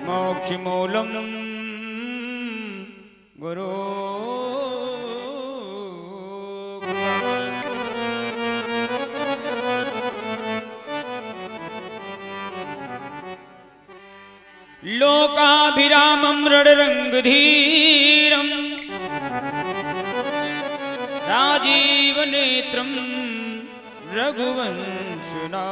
मोक्षमूलं गुरु लोकाभिरामं रणरंगधीरं राजीवनेत्रं रघुवंशनाथ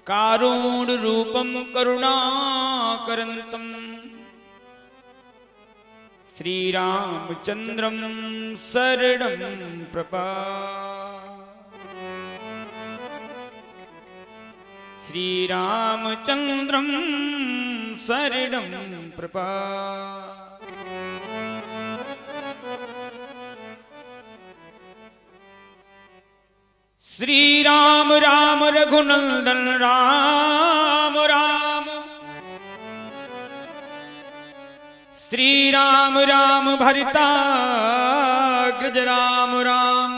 कारुण्यरूपं करुणाकरन्तं श्रीरामचन्द्रं शरणं प्रपद्ये श्रीरामचन्द्रं शरणं प्रपद्ये श्री राम राम रघुनंदन राम राम श्री राम राम भरताग्रज राम राम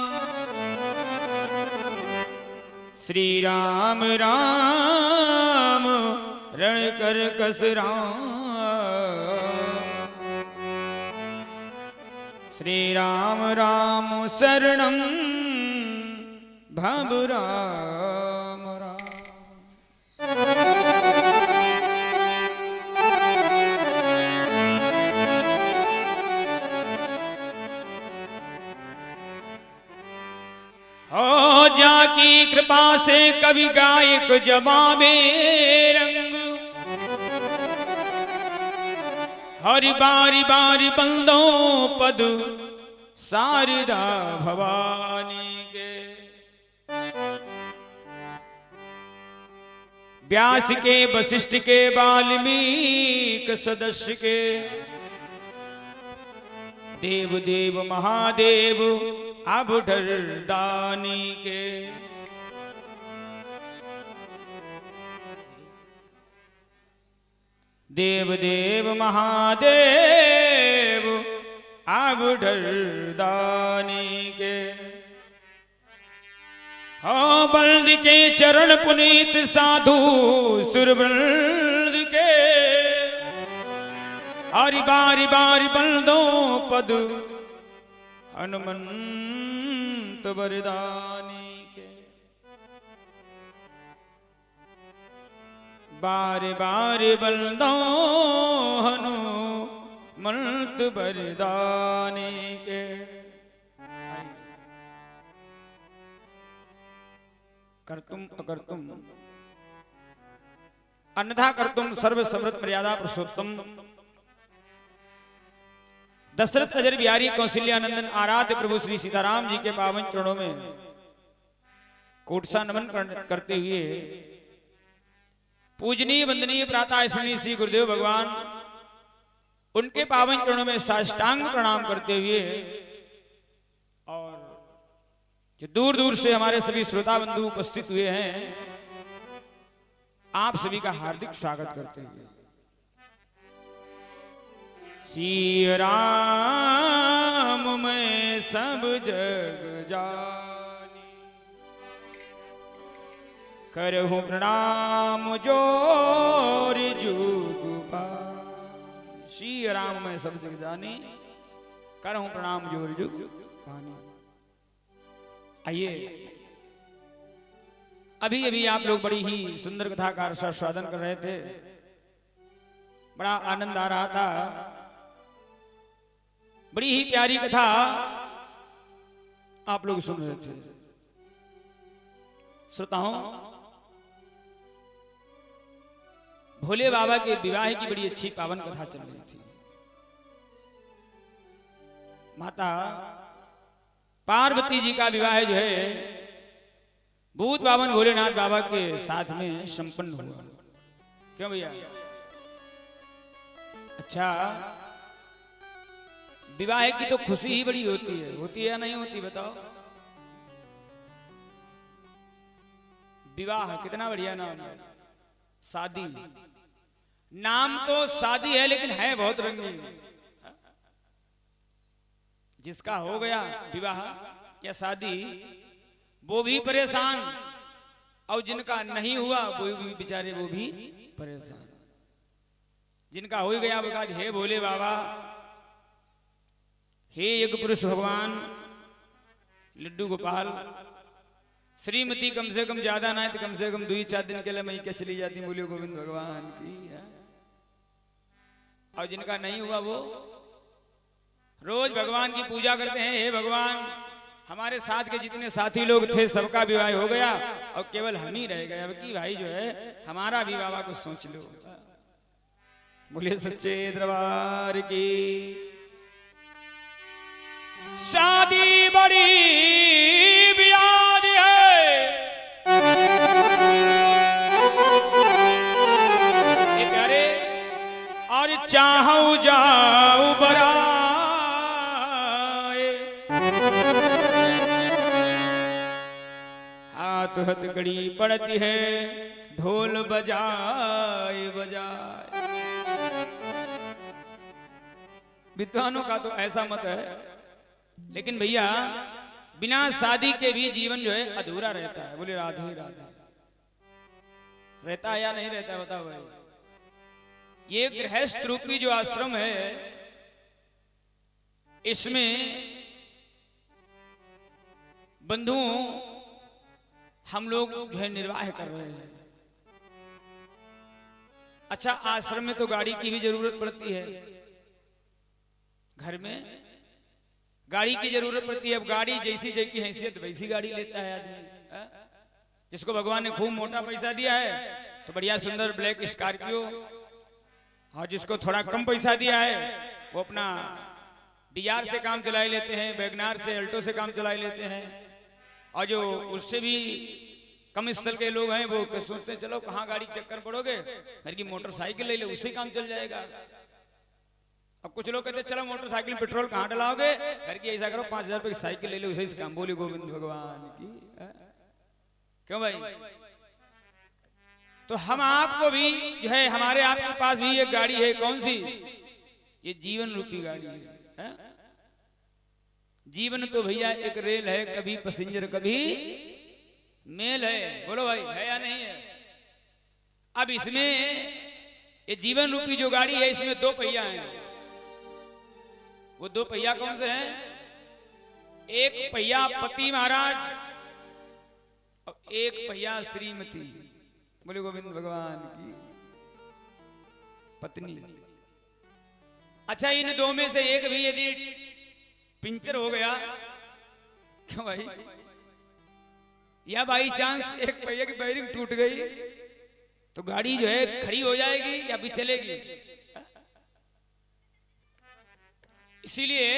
श्री राम राम रणकरकस राम श्री राम राम शरणं भव राम राम। हो जाकी कृपा से कवि गायक जमावे रंग हरि बारी बारी बंदो पद शारदा भवानी के व्यास के वशिष्ठ के वाल्मीकि सदस्य के देव देव महादेव अवधर दानी के देव देव महादेव अवधर दानी के हाँ बल्द के चरण पुनीत साधु सुरबल्द के हरि बारी बारी बल्दों पद हनुमंत वरदानी के बारी बारी बल्दों हनुमंत वरदानी के कर्तुम अकर्तुम अन्यथा कर्तुम सर्व समृत मर्यादा पुरुषोत्तम दशरथ अजर बिहारी कौशल्यानंदन आराध्य प्रभु श्री सीताराम जी के पावन चरणों में कोटसा नमन करते हुए पूजनीय वंदनीय प्रातः स्मरणीय श्री गुरुदेव भगवान उनके पावन चरणों में साष्टांग प्रणाम करते हुए और जो दूर दूर से हमारे सभी श्रोता बंधु उपस्थित हुए हैं आप सभी का हार्दिक स्वागत करते हैं। श्री राम मैं सब जग जानी करहूं प्रणाम जोर जुग पानी। श्री राम मैं सब जग जानी करहूं प्रणाम जोर जुग पानी। आइए अभी अभी आप लोग बड़ी ही सुंदर कथा का आस्वादन कर रहे थे, बड़ा आनंद आ रहा था, बड़ी ही प्यारी कथा आप लोग सुन रहे थे। श्रोताओं भोले बाबा के विवाह की बड़ी अच्छी पावन कथा चल रही थी। माता पार्वती जी का विवाह जो है भूत बावन भोलेनाथ बाबा के साथ में संपन्न हुआ। क्यों भैया? अच्छा विवाह की तो खुशी ही बड़ी होती है या नहीं होती बताओ? विवाह कितना बढ़िया नाम है। शादी नाम तो शादी है लेकिन है बहुत रंगीन। जिसका हो गया विवाह या शादी वो भी परेशान, और जिनका नहीं हुआ वो भी बेचारे वो भी परेशान। जिनका हो गया वो कहा हे भोले बाबा, हे योग पुरुष भगवान, लड्डू गोपाल, श्रीमती कम से कम ज्यादा ना है तो कम से कम 2-4 दिन के लिए मैं क्या चली जाती, बोलियो गोविंद भगवान की है। और जिनका नहीं हुआ वो रोज भगवान की पूजा करते हैं, हे भगवान हमारे साथ के जितने साथी लोग थे सबका विवाह हो गया और केवल हम ही रह गए, अब की भाई जो है हमारा भी विवाह को सोच लो। बोले सच्चे दरबार की। शादी बड़ी ब्याद है, ये प्यारे, और चाहूं जाऊं बराए, हाथ हथकड़ी पड़ती है, ढोल बजाए बजाए। विद्वानों का तो ऐसा मत है, लेकिन भैया बिना शादी के भी जीवन जो है अधूरा रहता है। बोले राधे राधे। रहता है या नहीं रहता है बताओ भाई। ये गृहस्थ रूपी जो आश्रम है इसमें बंधुओं हम लोग जो है निर्वाह कर रहे हैं। अच्छा, आश्रम में तो गाड़ी की भी जरूरत पड़ती है, घर में गाड़ी की जरूरत पड़ती है। अब गाड़ी जैसी जैसी हैसियत वैसी गाड़ी लेता है आदमी। जिसको भगवान ने खूब मोटा पैसा दिया है तो बढ़िया सुंदर ब्लैक स्कॉर्पियो, और जिसको थोड़ा कम पैसा दिया है वो अपना डिजार से काम चला लेते हैं, वैगनार से, अल्टो से काम चला लेते हैं। और जो उससे भी कम स्थल के लोग हैं वो सोचते हैं चलो कहाँ गाड़ी चक्कर पड़ोगे, घर की मोटरसाइकिल ले ले, उससे काम चल जाएगा। अब कुछ लोग कहते चलो मोटरसाइकिल पेट्रोल कहाँ डलाओगे, घर की ऐसा करो 5,000 रुपए की साइकिल ले लो, उसे इस काम। बोले गोविंद भगवान की। क्यों भाई? तो हम आपको भी जो है, हमारे आपके पास भी एक गाड़ी है। कौन सी? ये जीवन रूपी गाड़ी है। जीवन तो भैया एक रेल है, कभी पैसेंजर कभी मेल है। बोलो भाई, है या नहीं है? अब इसमें ये जीवन रूपी जो गाड़ी है इसमें 2 पहिया हैं। वो 2 पहिया कौन से हैं? एक पहिया पति महाराज और एक पहिया श्रीमती। बोले गोविंद भगवान की पत्नी। अच्छा, इन 2 में से एक भी यदि पंचर हो गया, क्यों भाई, या बाई चांस एक पहिया की बैरिंग टूट गई तो गाड़ी जो है खड़ी हो जाएगी या भी चलेगी? इसीलिए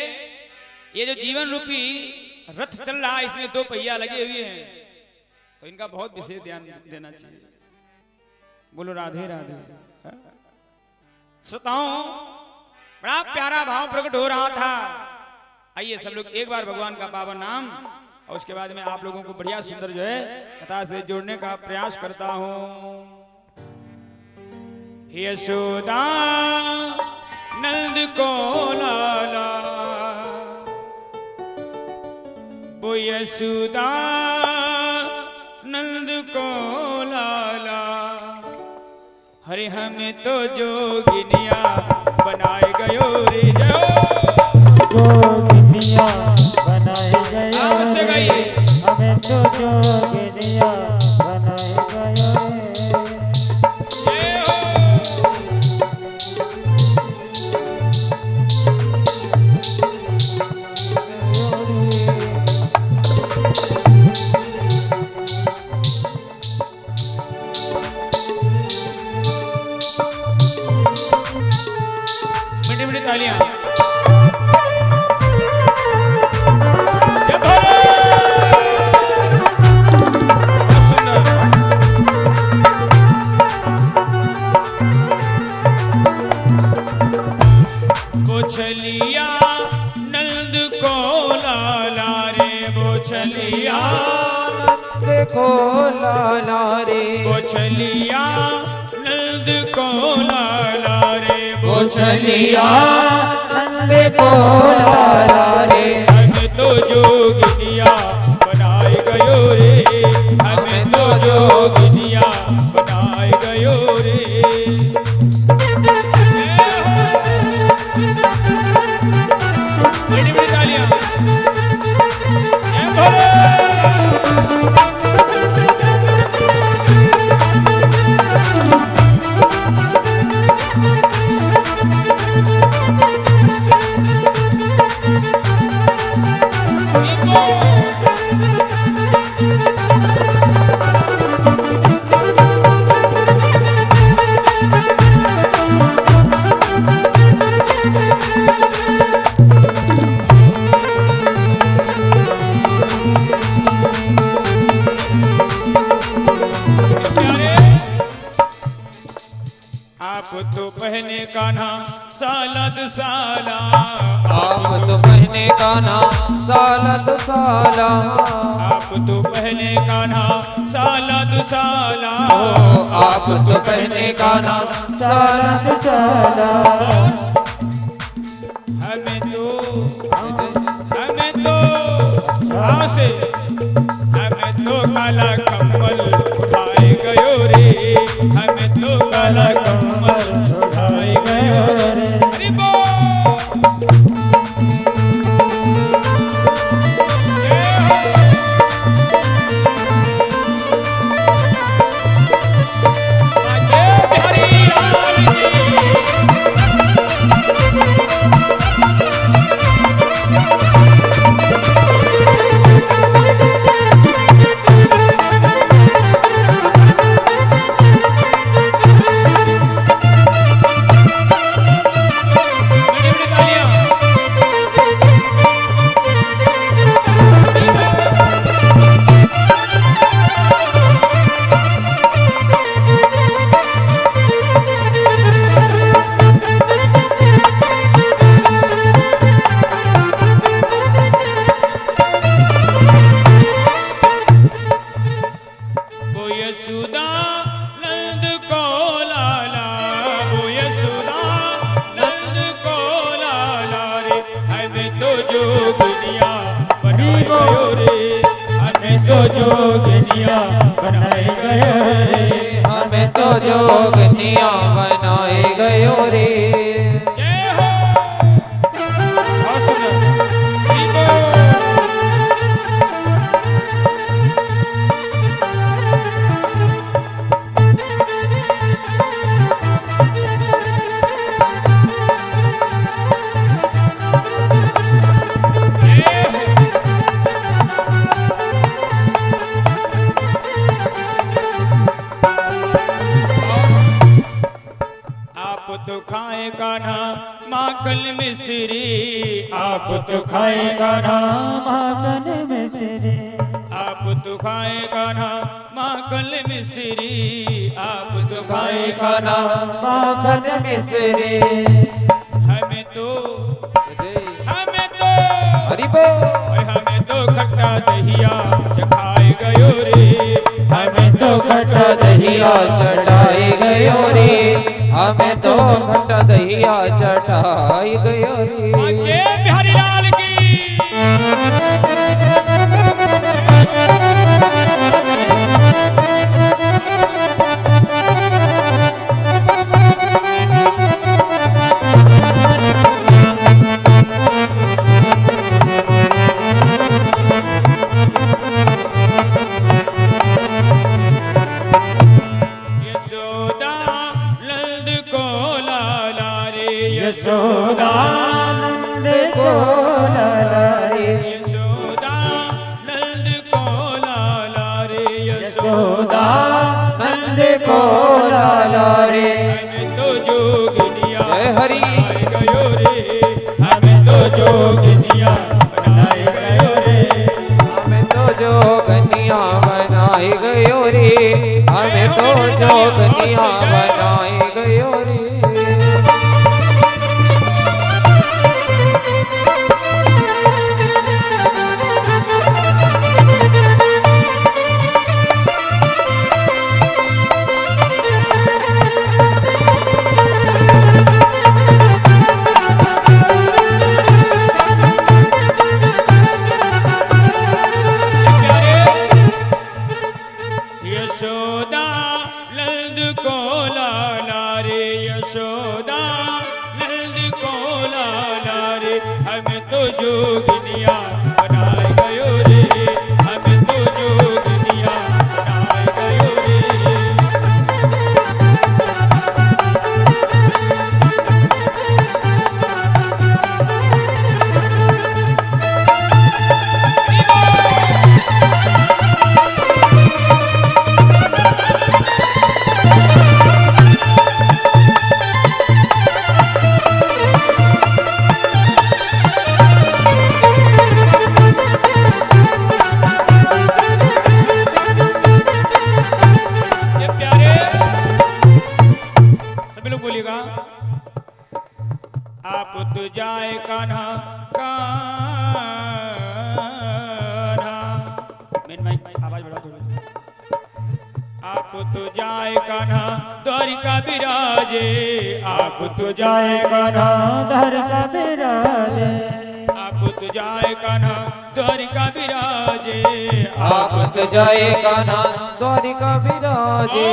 ये जो जीवन रूपी रथ चल रहा है इसमें 2 पहिया लगे हुए हैं, तो इनका बहुत विशेष ध्यान देना चाहिए। बोलो राधे राधे। श्रोताओं, बड़ा प्यारा भाव प्रकट हो रहा था। आइए सब लोग एक बार भगवान का पावन नाम, और उसके बाद में आप लोगों को बढ़िया सुंदर जो है कथा से जोड़ने का प्रयास करता हूं। यशोदा नंद को लाला, वो यशोदा नंद को लाला, हरे हमें तो जोगिनिया बनाए गयो रे जो, जोगिनिया बनाए गयो से गाइए, हमें तो जोगिनिया बनाए गयो मीठी मीठी तालियां। बोछलिया नंद को लाला रे, बोछलिया नंद को लाला रे, बोछलिया नंद को लाला रे, बोछलिया नंद नंद को लाला रे, हमें तो जोगिनिया बनाए गयो रे, हमें तो जोगिनिया बनाए गयो रे। बड़ी बड़ी तालियां। जय भोले। आप तो पहने कान्हा साला दुसाला, आप तो पहने कान्हा साला दुसाला, आप तो पहने कान्हा साला दुसाला, आप तो पहने कान्हा साला दुसाला। हमें तो हाँ से हमें तो काला कम्बल उठाए गयो रे, हमें तो काला कम्बल उठाए गयो रे। हरि बोल। जय हो। जय बिहारी लाल की। बड़ी बड़ी तालियां। ओ यशोदा नंद को लाला, ओ यशोदा नंद को लाला रे, हमें तो जोगिनिया बनाए गयो रे, हमें तो जोगिनिया बनाए गयो रे। हमें तो जोगनिया बनाए गयो रे। जय हो। बहुत सुंदर। हरि बोल। जय हो। आप तो खाए कान्हा माखन मिश्री, आप तो खाए कान्हा माखन मिश्री, आप तो खाए कान्हा माखन मिश्री, आप तो खाए कान्हा माखन मिश्री। हमें तो हरि बोल। हमें तो खट्टा दहिया चखाए गयो रे, हमें तो खट्टा दहिया चटाई गयो रे, हमें तो खट्टा दहिया चटाई गयो रे। जय बिहारी लाल की। यशोदा नंद को लाला रे, यशोदा यशोदानंद को तू जाए कान्हा कान्हा। मेन माइक आवाज बढ़ा थोड़ी। आप तो जाए कान्हा द्वारिका विराजे, आप तो जाए कान्हा द्वारिका विराजे, आप तो जाए कान्हा द्वारिका विराजे, आप तो जाए कान्हा द्वारिका विराजे।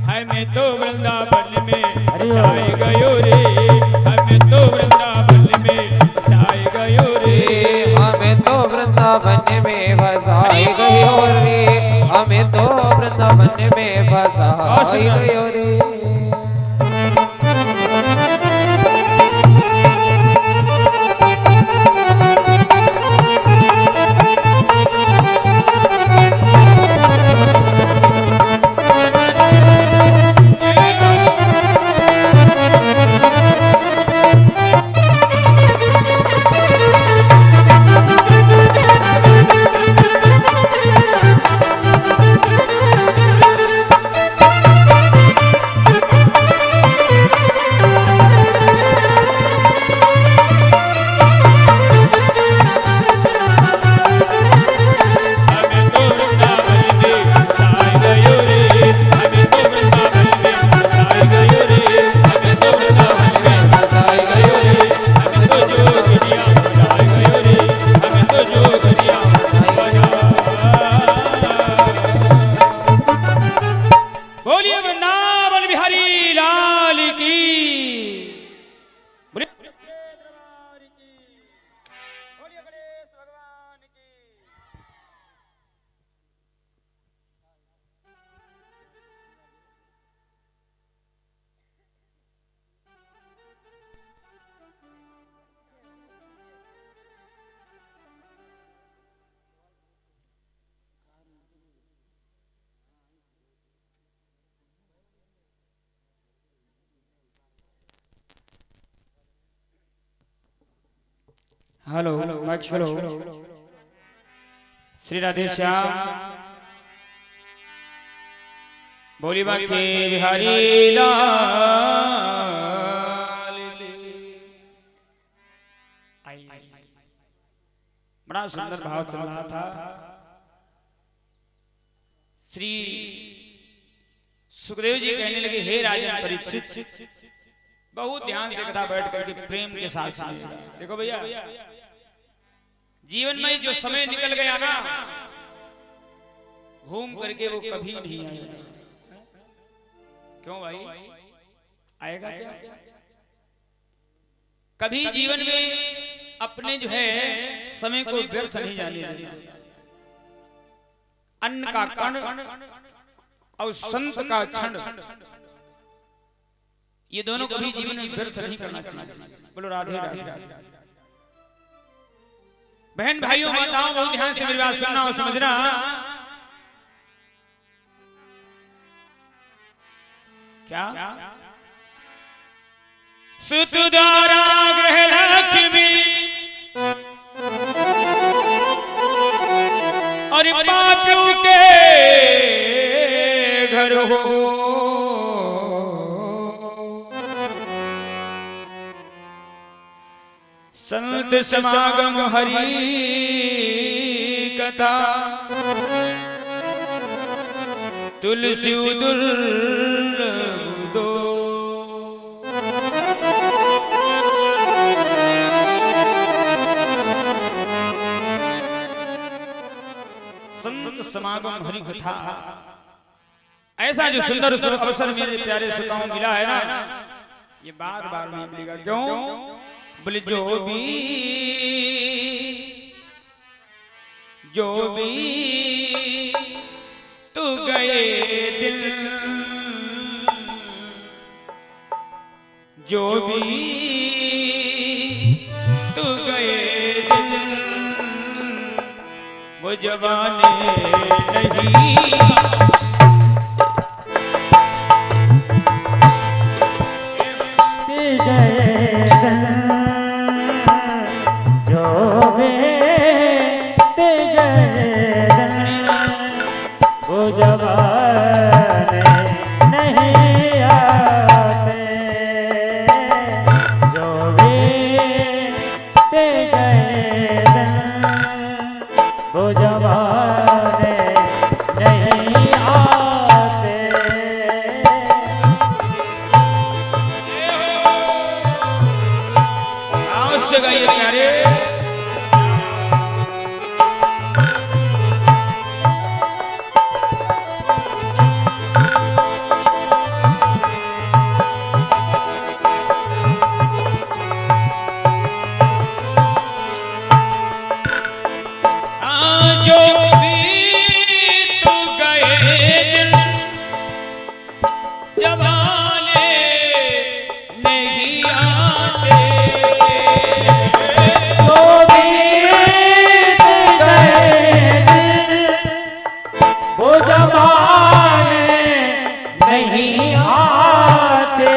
हमें तो वृंदावन में बसाए गयो रे, हमें तो वृंदावन में बसाए गयो रे, हमें तो वृंदावन में बसाए गयो रे, हमें तो वृंदावन में बसाए गयो रे। Hello mike hello. Shri Radhe Shyam बोली बाकी बिहारी लाल की। बड़ा सुंदर भाव चल रहा था। श्री सुखदेव जी कहने लगे, हे राजन परीक्षित, बहुत ध्यान से कथा बैठ करके प्रेम के साथ सुनिए। देखो भैया, जीवन में जो समय निकल गया ना, घूम करके वो कभी नहीं आएगा। क्यों भाई, आएगा क्या? कभी जीवन में अपने जो है समय को व्यर्थ नहीं जाने देना। अन्न का कण और संत का क्षण, ये दोनों कभी जीवन में व्यर्थ नहीं करना चाहिए। बोलो राधे राधे। बहन भाइयों माताओं, बहुत ध्यान से मेरी बात सुनना और समझना। क्या सुत द्वारा ग्रह लक्ष्मी और पापियों के घर हो, संत समागम हरि कथा तुलसी दुर्लभ दो। संत समागम हरि कथा, ऐसा जो सुंदर अवसर मेरे प्यारे श्रोताओं मिला है ना, ये बार बार नहीं मिलेगा। क्यों? बोले जो भी तू गए दिल, जो भी तू गए दिल, वो जवाने नहीं। नहीं आते जो भी वो जमाने नहीं आते। अवश्य गाइए प्यारे। जो बीत गए दिन जमाने नहीं आते। जो बीत गए दिन वो जमाने नहीं आते।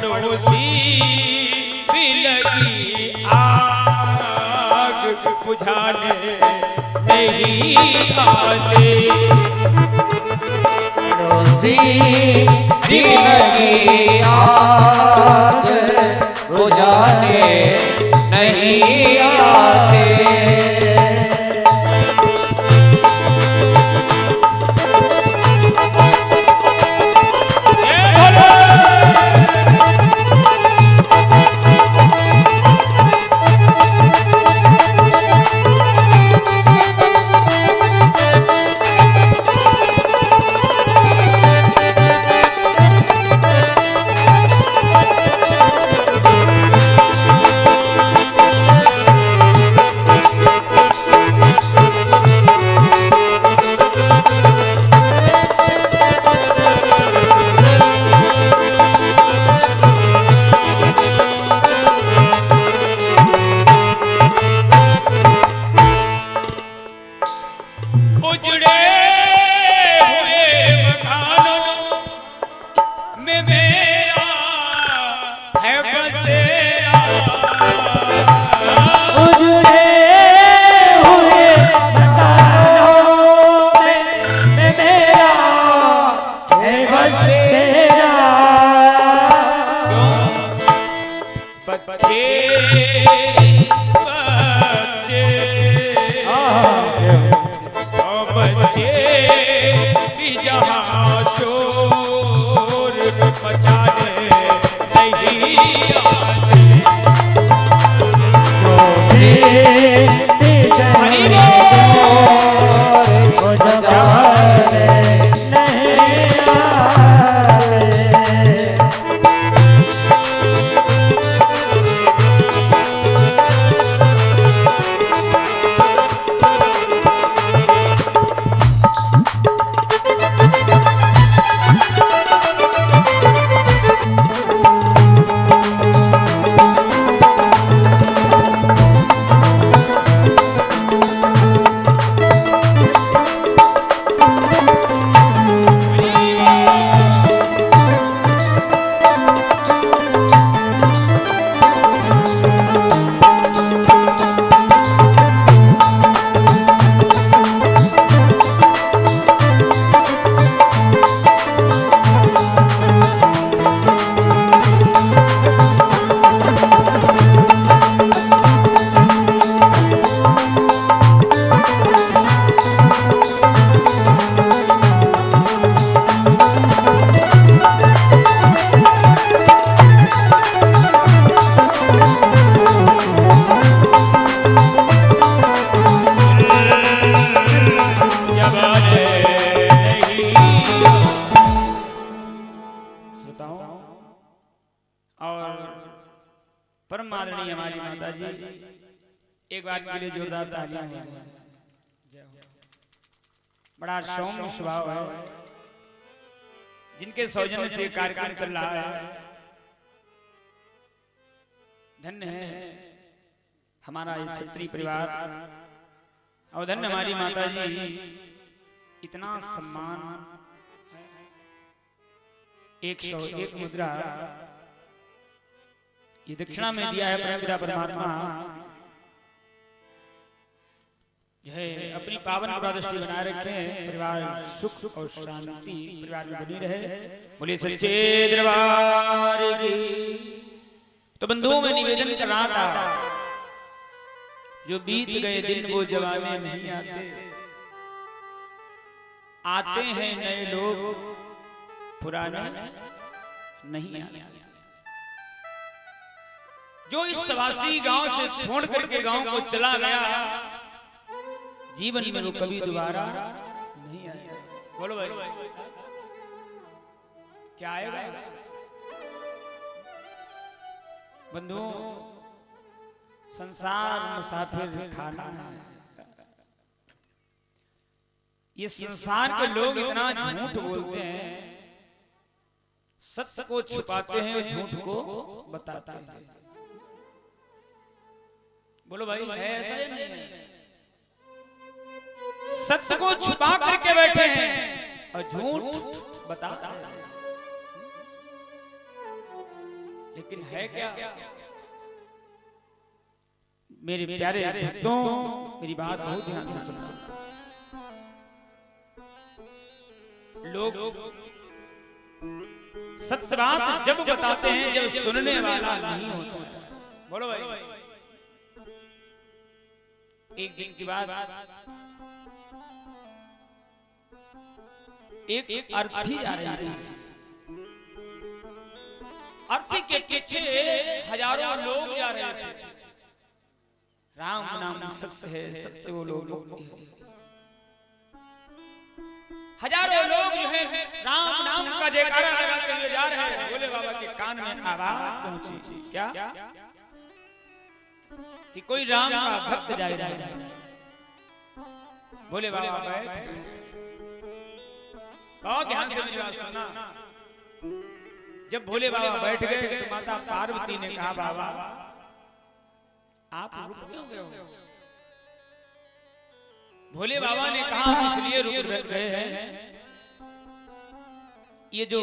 पड़ोसी भी लगी आग बुझाने नहीं आते। पड़ोसी भी लगी आग बुझाने नहीं आते। माननीय हमारी माता जी, एक बार के लिए जोरदार तालियां हो जाए। बड़ा सौम्य स्वभाव है, जिनके सौजन्य से कार्यक्रम चल रहा है। धन्य है हमारा ये क्षत्रिय परिवार और धन्य हमारी माता जी। इतना सम्मान, 101 मुद्रा ये दक्षिणा में दिया है परमपिता परमात्मा। जो है अपनी पावन दृष्टि बनाए रखे, परिवार सुख और शांति परिवार में बनी रहे। बोलिए सच्चे दरबार की। तो बंधुओं में निवेदन कर रहा था, जो बीत गए दिन वो जवाने नहीं आते, आते हैं नए लोग पुराने नहीं आते। जो इस सवासी गांव से छोड़ करके गांव को चला गया, जीवन में वो कभी दोबारा नहीं आएगा। बोलो भाई, क्या आएगा? बंधुओं, संसार मुसाफिर खाना है। ये संसार के लोग इतना झूठ बोलते हैं, सत्य को छुपाते हैं और झूठ को बताते हैं। बोलो भाई, है ऐसा या नहीं है? सत्य को छुपा करके बैठे हैं और झूठ बताते हैं। लेकिन है क्या? मेरे प्यारे भक्तों, मेरी बात बहुत ध्यान से सुनना। लोग सत्य बात जब बताते हैं जब सुनने वाला नहीं होता है। बोलो भाई, एक दिन की बात, एक अर्थी आ रही थी। अर्थी के पीछे हजारों लोग जा रहे थे। राम नाम सत्य है, सत्य वो लोग मुक्ति है। हजारों लोग जो है राम नाम का जयकारा लगाते हुए जा रहे हैं। भोले बाबा के कान में आवाज पहुंची, क्या कि कोई राम का भक्त जा रहा है। भोले बाबा बैठ, बहुत ध्यान से मेरी बात सुनना। जब भोले बाबा बैठ गए तो माता पार्वती ने कहा, बाबा आप रुक क्यों गए हो? भोले बाबा ने कहा, हम इसलिए रुक गए हैं, ये जो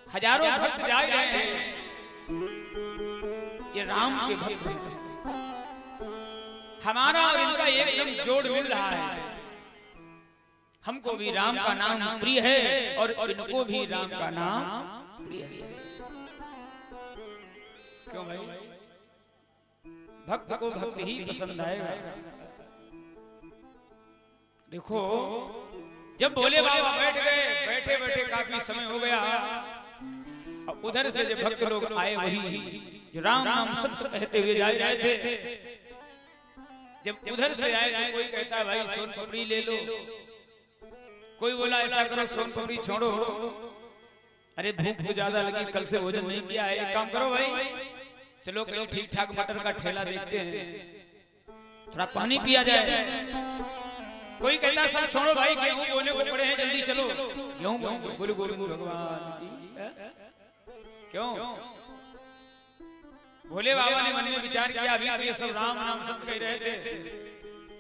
हजारों भक्त जा रहे हैं, ये राम के भक्त हैं। हमारा और इनका एकदम जोड़ मिल रहा है। हमको भी राम का नाम प्रिय है और इनको भी राम का नाम प्रिय है। क्यों भाई? भक्त को भक्त ही पसंद आएगा। देखो, जब भोले बाबा बैठ गए, बैठे बैठे काफी समय हो गया, और उधर से जो भक्त लोग आए, वही जो राम नाम सत्य कहते हुए जा रहे थे, जब उधर से आए तो कोई कहता है भाई सोन पापड़ी ले लो, कोई बोला ऐसा करो सोन पापड़ी छोड़ो, अरे भूख तो ज्यादा लगी, कल से भोजन नहीं किया है, एक काम करो भाई, चलो कहीं ठीक ठाक मटर का ठेला देखते हैं, थोड़ा पानी पिया जाए। कोई कहता सब छोड़ो भाई, गेहूं बोने को पड़े हैं, जल्दी चलो गेहूं बोले गोविंद भगवान की। क्यों? भोले बाबा ने मन में विचार किया, अभी तो ये सब राम नाम सत्य कह रहे थे,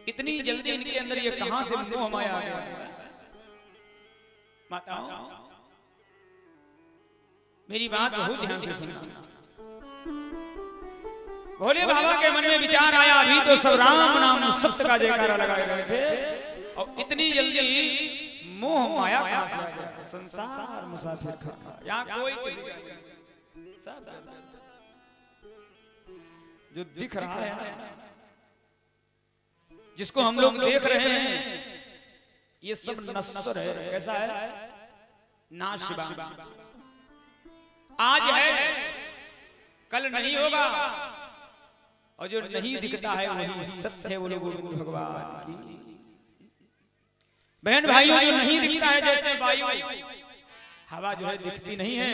इतनी जल्दी इनके अंदर ये कहां से मोह माया आ गया? माताओं, मेरी बात बहुत ध्यान से सुनना। भोले बाबा के मन में विचार आया, अभी तो सब राम नाम सत्य का जयकारा लगाए गए थे, और इतनी जल्दी मोह माया कहां से आ गया? संसार मुसाफिर खाना, यहाँ कोई किसी का सब जो दिख रहा है ना, जिसको हम लोग देख रहे हैं, ये सब नश्वर है। कैसा है? नाशवान। आज है, कल नहीं होगा, और जो नहीं दिखता है वही सत्य है। बोलो गोविंद भगवान की। बहन भाइयों, जो नहीं दिखता है, जैसे वायु हवा जो है दिखती नहीं है,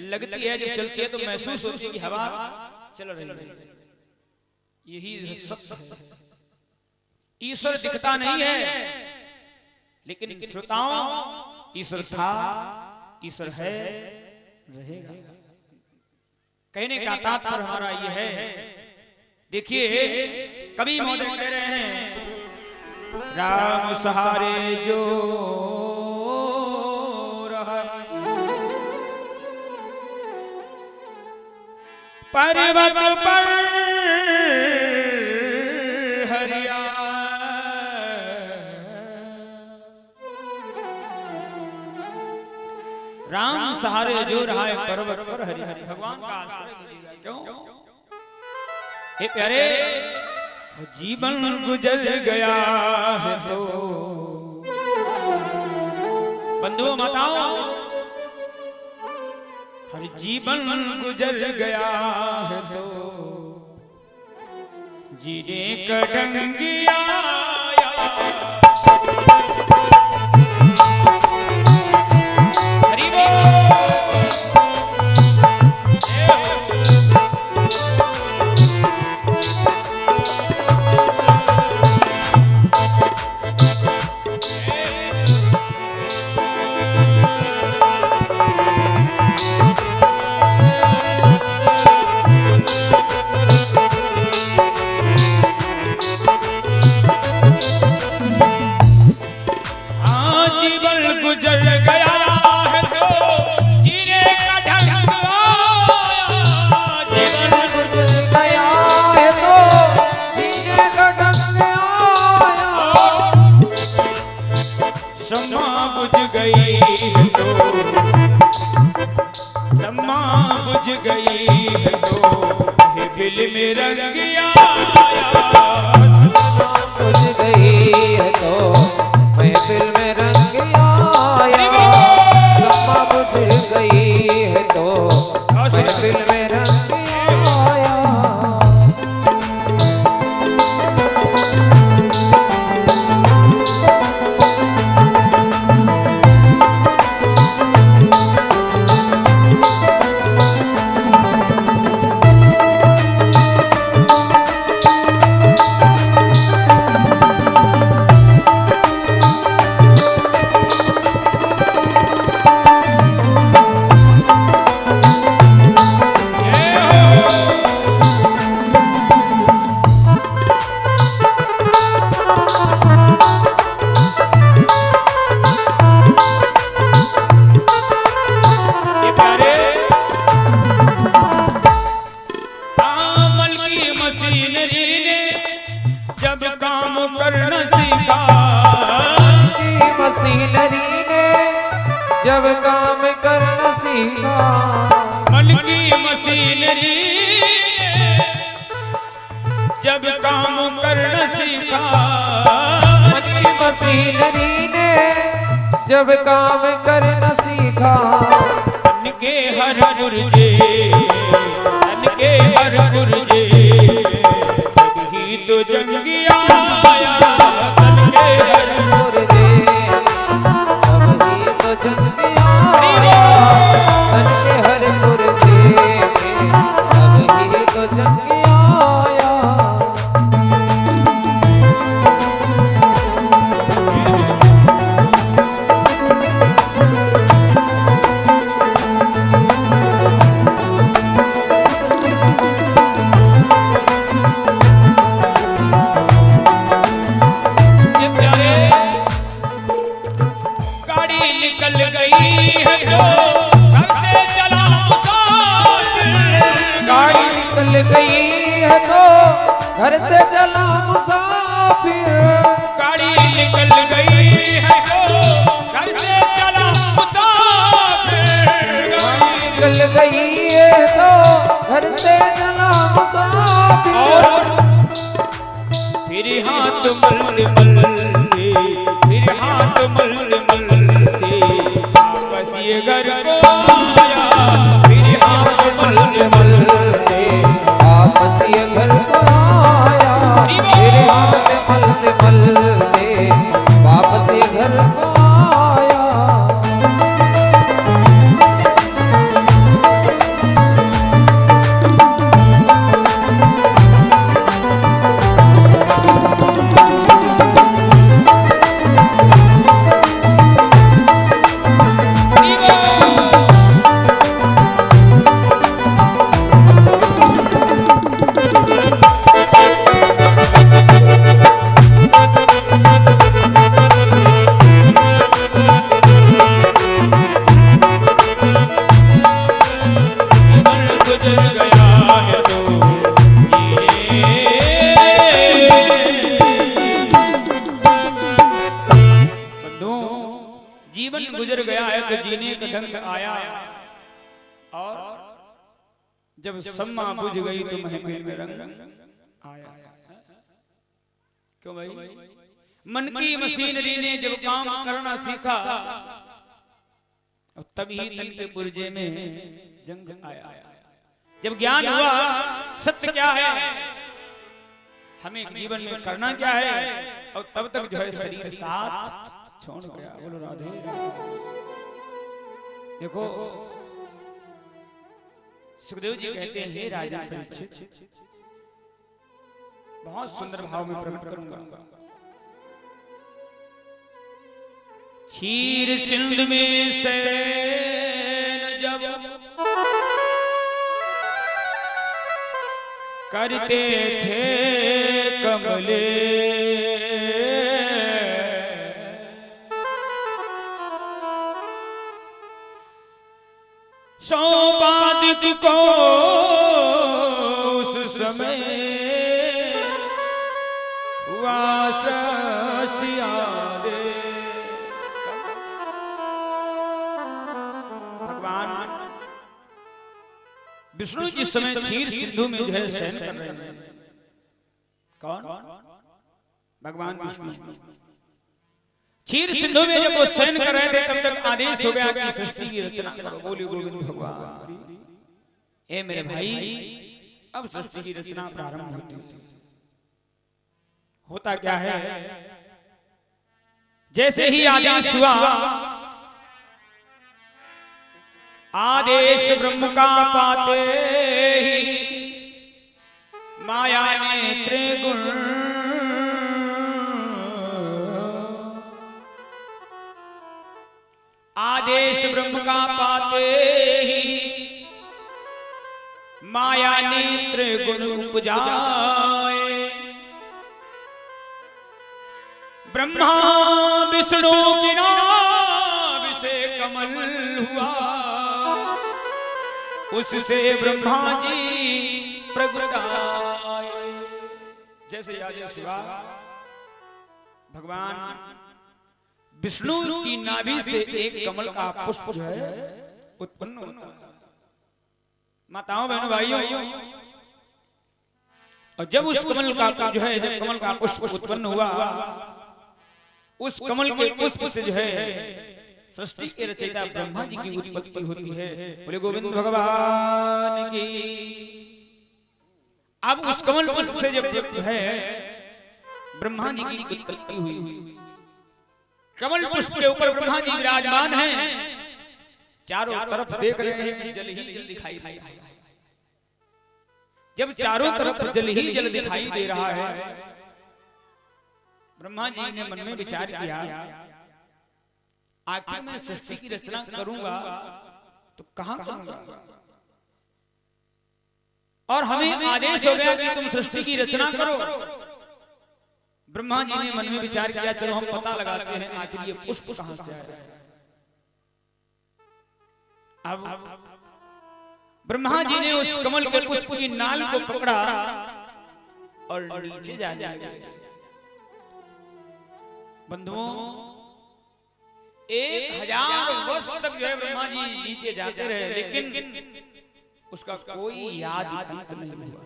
लगती है, जब चलती है तो महसूस होती है कि हवा चल रही है। यही सत्य है। ईश्वर दिखता नहीं है, लेकिन श्रोताओं ईश्वर था, ईश्वर है, रहेगा। कहने का तात्पर्य हमारा ये है, देखिए कवि महोदय कह रहे हैं, राम सहारे जो रहा पर्वत पर हरिया, राम सहारे जो रहा है पर्वत पर हरि हरि। भगवान का आश्रय लीजिएगा। क्यों हे प्यारे, जीवन गुजर गया है तो बंधुओं माताओं, हर जीवन गुजर गया है तो जीने का ढंग आया। हरि बोल। गुजर गया है तो जीने का ढंग आया। जीवन गुजर गया है तो जीने का ढंग आया। शम्मा बुझ गई है तो, शम्मा बुझ गई है तो महफिल में रंग आया। बुझ गई है तो महफिल में रंग आया। सम्मा बुझ गई है तो महफिल में रंग आया। जब काम करना सीखा, मशीनरी ने जब काम करना सीखा। मन की मशीनरी जब काम करना सीखा। मन की मशीनरी ने जब काम करना सीखा। तन के हर पुरजे, तन के हर पुरजे ही तो जंग आया। तन के हर पुरजे अब ही तो जंग आया। तन के हर पुरजे अब ही तो जंग आया। निकल गई है तो घर से चला मुसाफिर। गाड़ी निकल गई है तो घर से चला मुसाफिर। गाड़ी निकल गई है तो घर से चला मुसाफिर। गाड़ी निकल गई है तो घर से चला मुसाफिर। और फिर हाथ मलते मलते, फिर हाथ मलते मलते वापस ये घर को आया। फिर हाथ मलते मलते वापस ये घर को आया। फिर हाथ मलते मलते वापस ये घर को आया। तो जीने का ढंग आया, और जब सम्मा बुझ गई तो महफिल में रंग आया। क्यों भाई? मन की मशीनरी ने जब काम करना सीखा, तभी तन के पुर्जे में जंग आया। जब ज्ञान हुआ सत्य क्या है, हमें जीवन में करना क्या है, और तब तक जो है शरीर साथ छोड़ गया। बोलो राधे। देखो सुखदेव जी कहते हैं, हे राजा परीक्षित, बहुत सुंदर भाव में प्रकट करूंगा। क्षीर सिंधु में सैन जब करते थे कमले, सौपादिक को उस समय हुआ सृष्टि आदेश। भगवान विष्णु जिस समय क्षीर सिंधु में जो है शयन कर रहे हैं, कौन? भगवान विष्णु क्षीर सिंधु में जब वो शयन कर रहे थे, तब तक आदेश हो गया कि सृष्टि की रचना करो। बोलिए गोविंद भगवान की। ए मेरे भाई, अब सृष्टि की रचना प्रारंभ होती है। होता क्या है, जैसे ही आदेश हुआ, आदेश ब्रह्म का पाते ही माया ने त्रिगुण आदेश ब्रह्म का पाते ही माया नेत्र गुण उपजाए। ब्रह्मा विष्णु की नाभि से कमल हुआ, उससे ब्रह्मा जी प्रगट आए। जैसे आदेश हुआ, भगवान विष्णु की नाभि से एक कमल का पुष्प जो है उत्पन्न होता है। माताओं बहनों भाइयों, और जब उस कमल का जो है, जब कमल का पुष्प उत्पन्न हुआ, उस कमल के पुष्प से जो है सृष्टि के रचयिता ब्रह्मा जी की उत्पत्ति होती है। बोले गोविंद भगवान की। अब उस कमल पुष्प से जब है ब्रह्मा जी की उत्पत्ति हुई, कमल पुष्प के ऊपर ब्रह्मा जी विराजमान हैं, चारों तरफ देख रहे हैं कि जल ही जल दिखाई दे रहा है। जब चारों तरफ जल ही जल दिखाई दे रहा है, ब्रह्मा जी ने मन में विचार किया, आखिर मैं सृष्टि की रचना करूंगा तो कहां करूंगा? और हमें आदेश हो गया कि तुम सृष्टि की रचना करो। ब्रह्मा जी ने मन में विचार किया, चलो हम पता लगाते हैं आखिर ये पुष्प कहां से आया। अब ब्रह्मा जी ने उस कमल के पुष्प की नाल को पकड़ा और नीचे जाने लगे। बंधुओं, 1000 वर्ष तक जो है ब्रह्मा जी नीचे जाते रहे, लेकिन उसका कोई याद अंत नहीं हुआ।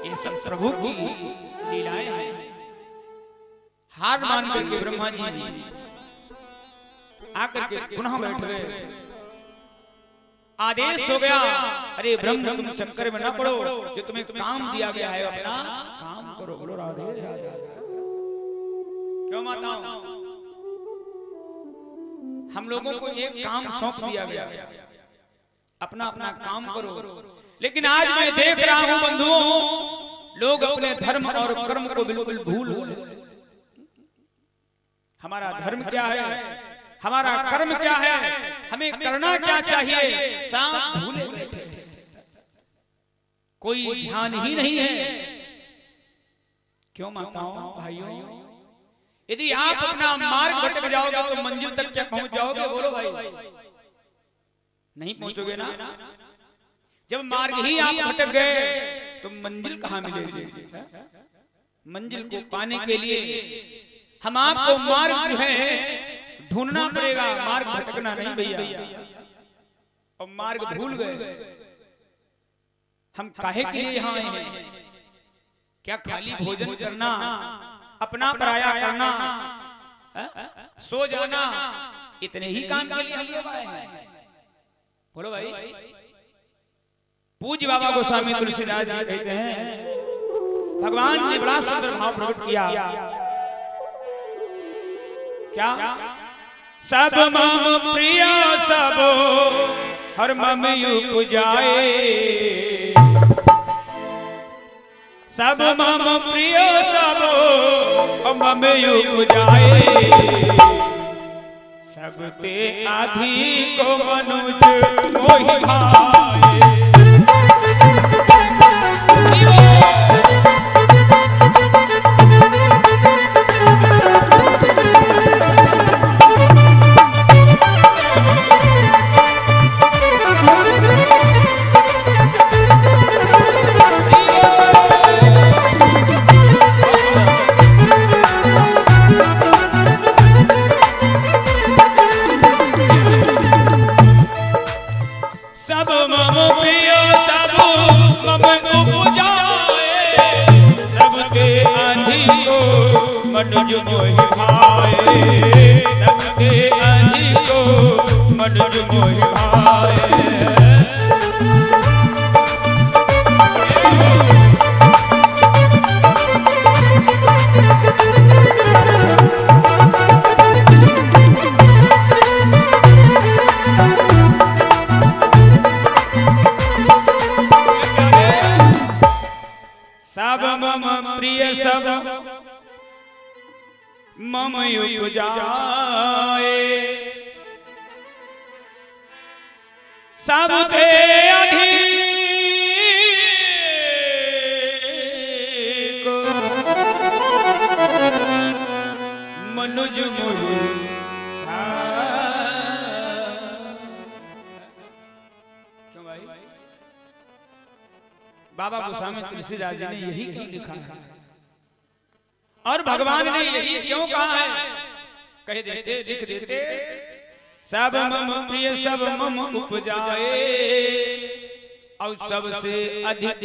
ये सब प्रभु की लीलाएं हैं। हार मान करके ब्रह्मा जी आकर के पुनः बैठ गए। आदेश हो गया, अरे ब्रह्म तुम चक्कर में ना पड़ो, जो तुम्हें काम दिया गया है अपना काम करो। बोलो राधे राधे। क्यों माताओं, हम लोगों को एक काम सौंप दिया गया, अपना अपना काम करो। लेकिन आज मैं देख रहा हूं बंधुओं, लोग अपने धर्म और कर्म को बिल्कुल भूल गए। हमारा धर्म क्या है, हमारा कर्म क्या है, हमें करना क्या चाहिए, सब भूले बैठे, कोई ध्यान ही नहीं है। क्यों माताओं भाइयों, यदि आप अपना मार्ग भटक जाओगे तो मंजिल तक क्या पहुंच जाओगे? बोलो भाई, नहीं पहुंचोगे ना। जब मार्ग ही आप भटक गए तो मंजिल कहां मिलेगी? मंजिल को पाने के लिए हम आपको मार्ग जो है ढूंढना पड़ेगा, मार्ग भटकना नहीं भैया। और मार्ग भूल गए, हम काहे के लिए यहाँ आए हैं? क्या खाली भोजन करना, अपना पराया करना, सो जाना, इतने ही काम के लिए हम लोग आए हैं? बोलो भाई। पूज्य बाबा गोस्वामी तुलसीदास जी कहते हैं, भगवान ने बड़ा सुंदर भाव प्रकट किया। क्या? सब मम प्रिय सब हर मम उपजाए, सब मम प्रिय सब मम उपजाए, सब ते अधिक मनुज मोहि भाए। मनुज मोहि भाए, सबके अधिको मनुज मोहि भाए। सब मम प्रिय सब मम उपजाए, सब ते अधिक मनुज मोहि भाए। क्यों भाई? बाबा गोस्वामी तुलसीदास जी ने यही क्यों लिखा है और भगवान ने यही क्यों कहा है? कह देते, लिख देते, सब मम प्रिय सब मम उपजाए, और सबसे अधिक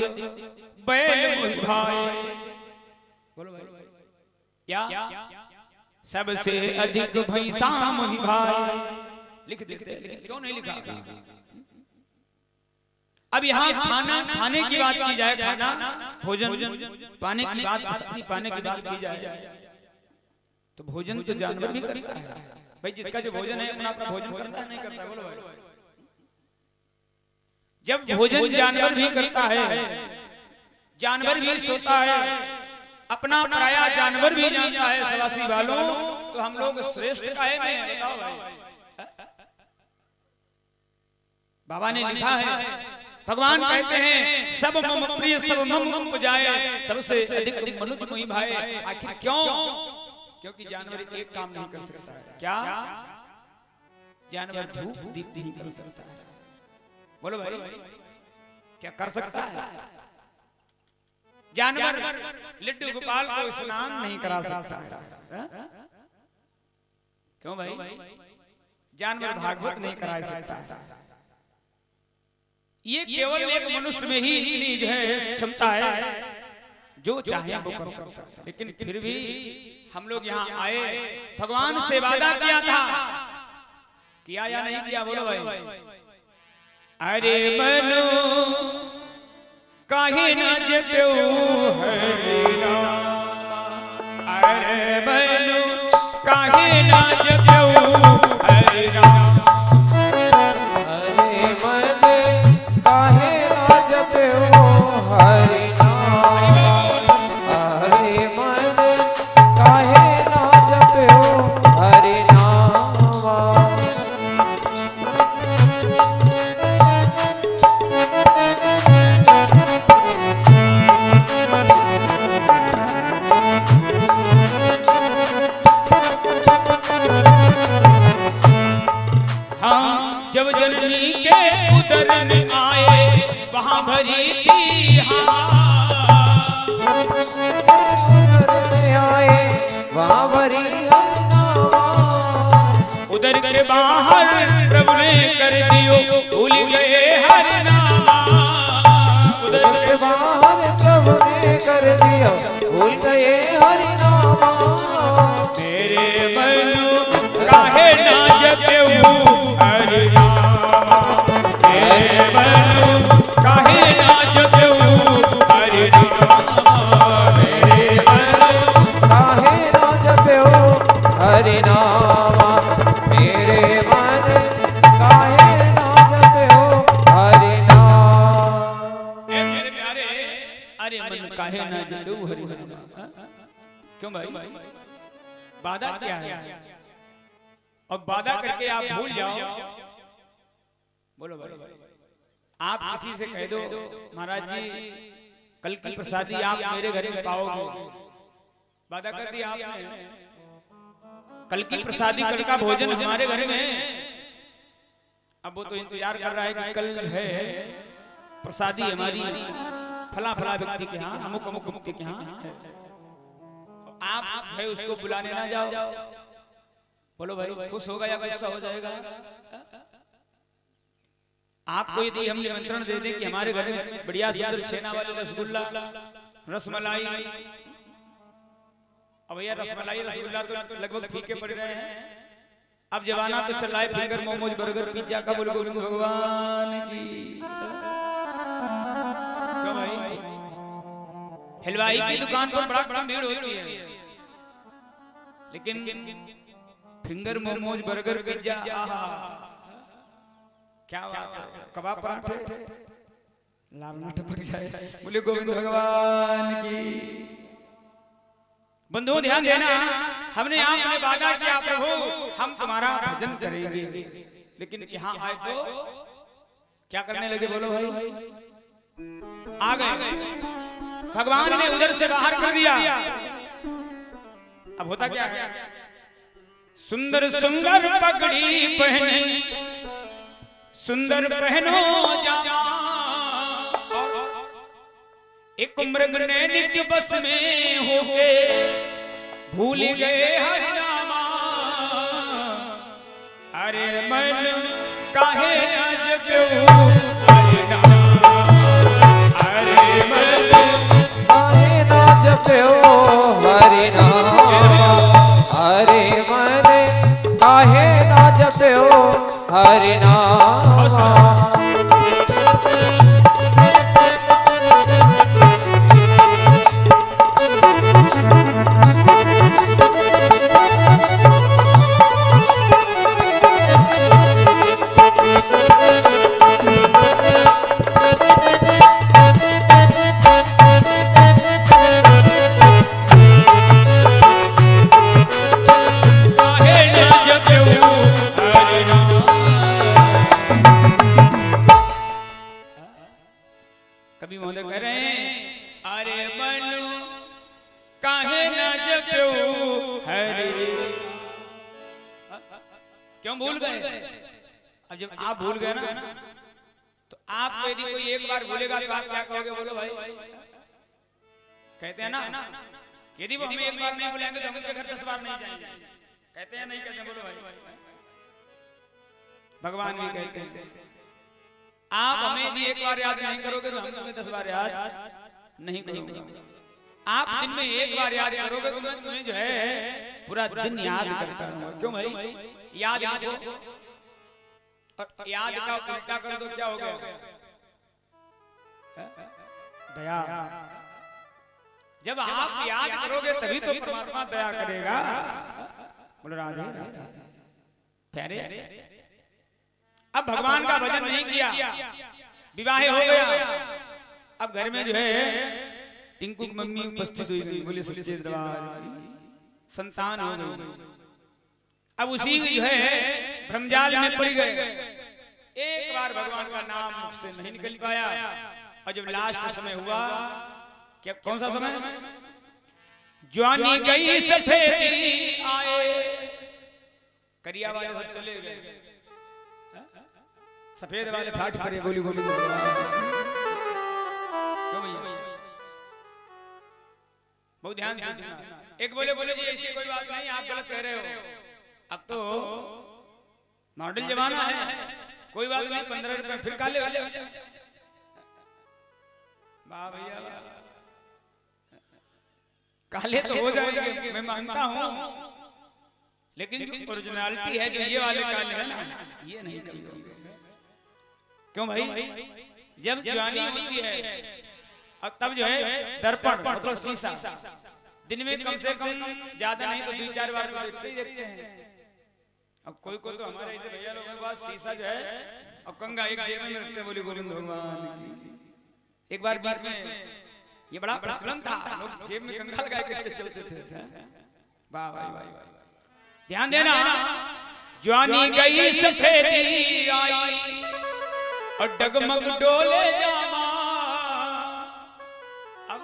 बैल मोहि भाए। बोलो भाई। क्या? सबसे अधिक भैंसा मोहि भाए। लिख देते, लेकिन क्यों नहीं लिखा? अब यहाँ खाने की बात की जाए, खाना भोजन पाने की बात, पाने की बात की जाए, तो भोजन तो जानवर भी करता है भाई। जिसका जो भोजन है अपना अपना भोजन करता है, नहीं करता है? बोलो भाई। जब भोजन जानवर भी करता है, जानवर भी सोता है, अपना पराया जानवर भी जानता है सवासी वालों, तो हम लोग श्रेष्ठ काहे में हैं? बताओ भाई। बाबा ने लिखा है, भगवान कहते हैं, सब मम प्रिय सब मम उपजाए, सबसे अधिक मनुज मोहि भाए। आखिर क्यों? क्योंकि जानवर एक काम नहीं कर सकता है। क्या? जानवर धूप दीप नहीं कर सकता है। बोलो भाई, क्या कर सकता है? जानवर लड्डू गोपाल को स्नान नहीं करा सकता है। क्यों भाई? जानवर भागवत नहीं करा सकता है। ये केवल एक मनुष्य में ही इतनी जो है क्षमता है, जो चाहे वो कर सकता है। लेकिन फिर भी हम लोग यहाँ आए, भगवान से वादा किया था, किया या नहीं किया? बोलो भाई। अरे मनु काहे न जप्यो हरि नाम, अरे मनु काहे न जप्यो हरि नाम। बाहर प्रभु ने कर दियो भूल गए हरि नामा उदर के बाहर प्रभु ने कर दिया भूल गए हरि नामा मेरे मन काहे ना जपऊ हरि नामा मेरे मन काहे ना जपऊ हरि नामा मेरे मन काहे ना जप्यो हरि नामा मेरे मन काहे ना जप्यो हरि नाम मेरे प्यारे अरे मन काहे ना जपऊ हरि नामा क्यों भाई बाधा क्या है और बाधा करके आप भूल जाओ बोलो भाई आप किसी से कह दो महाराज जी कल की प्रसादी आप मेरे घर में पाओगे वादा कर दिया आपने कल की प्रसादी कल का भोजन हमारे घर में अब वो तो इंतजार कर रहा है कि कल है प्रसादी हमारी फला फला व्यक्ति के यहाँ अमुक अमुक व्यक्ति के यहाँ है आप है उसको बुलाने ना जाओ बोलो भाई खुश होगा या गुस्सा हो जाएगा आपको यदि हम निमंत्रण दे दें कि हमारे घर में बढ़िया सुंदर छेना वाले रसगुल्ला रसमलाई अब भैया रसमलाई रसगुल्ला तो लगभग फीके पड़ रहे हैं अब जमाना तो चल रहा है फिंगर मोमोज बर्गर पिज्जा का बोलो गोविंद भगवान की क्यों भाई हलवाई की दुकान पर बड़ा बड़ा भीड़ होती है लेकिन फिंगर मोमोज बर्गर पिज्जा आहा क्या बात है कबाब पराठे लाल न टपक जाए बोले गोविंद भगवान की बंधुओं ध्यान देना हमने आपने वादा किया प्रभु हम तुम्हारा भजन करेंगे लेकिन यहाँ आए तो क्या करने लगे बोलो भाई आ गए भगवान ने उधर से बाहर कर दिया अब होता क्या है सुंदर सुंदर पगड़ी पहने सुंदर पहनो जामा एक मृग ने नित्य बस में होके भूल गए हरि नामा अरे मन काहे ना जपऊ हरि नामा अरे मन काहे ना जप्यो हरि नामा अरे मन काहे ना जप्यो हरि नामा कभी महोदय कह रहे हैं अरे मनु काहे ना जपो हरि क्यों भूल गए अब जब आप भूल गए ना तो आपको यदि कोई एक बार भूलेगा तो आप क्या कहोगे बोलो भाई कहते हैं ना यदि वो हमें एक बार नहीं बुलाएंगे तो हम उनके घर 10 बार नहीं जाएंगे कहते हैं नहीं कहते हैं बोलो भाई भगवान भी कहते हैं आप हमें यदि एक बार याद नहीं करोगे तो हम तुम्हें 10 बार याद नहीं करोगे आप दिन में एक बार याद करोगे तो मैं तुम्हें जो है पूरा दिन याद करता रहूंगा क्यों भाई याद रखो और याद का उल्टा कर दो क्या हो गया दया जब आप याद करोगे तभी तो परमात्मा दया करेगा बोलो राधे राधे प्यारे अब भगवान का भजन नहीं किया विवाह हो गया अब घर में जो है टिंकू की मम्मी उपस्थित हुई गई बोले सच्चे दरबार संतान हो गई अब उसी जो है भ्रमजाल में पड़ गए एक बार भगवान का नाम मुख से नहीं निकल पाया और जब लास्ट समय हुआ क्या कौन सा समय जवानी गई सफेदी आए करिया वाले सब चले गए सफेद वाले फाट पड़े गोली गोली क्यों भैया बहुत ध्यान से सुनना एक बोले बोले जी ऐसी कोई बात नहीं आप गलत कह रहे हो अब तो मॉडल जमाना है, कोई बात नहीं, 15 रुपए फिर काले वाले हो जाए। वाह भैया वाह। काले तो हो जाएंगे मैं मानता हूं, लेकिन जो ओरिजिनलिटी है, जो ये वाले काले हैं ना, ये नहीं कभी होंगे। क्यों भाई? जब जवानी होती है अब तब जो है दर्पण मतलब शीशा दिन में कम से कम ज्यादा नहीं तो 2-4 बार तो देखते ही देखते हैं। अब कोई को तो हमारे ऐसे भैया लोगों के पास शीशा जो है और कंगा एक जेब में रखते, बोली गोविंद भगवान की। एक बार बीच में ये बड़ा प्रचलन था, लोग जेब में कंगा लगा के चलते थे। वाह भाई वाह। ध्यान देना, जवानी गई सफेदी आई और डगमग डोले जामा। अब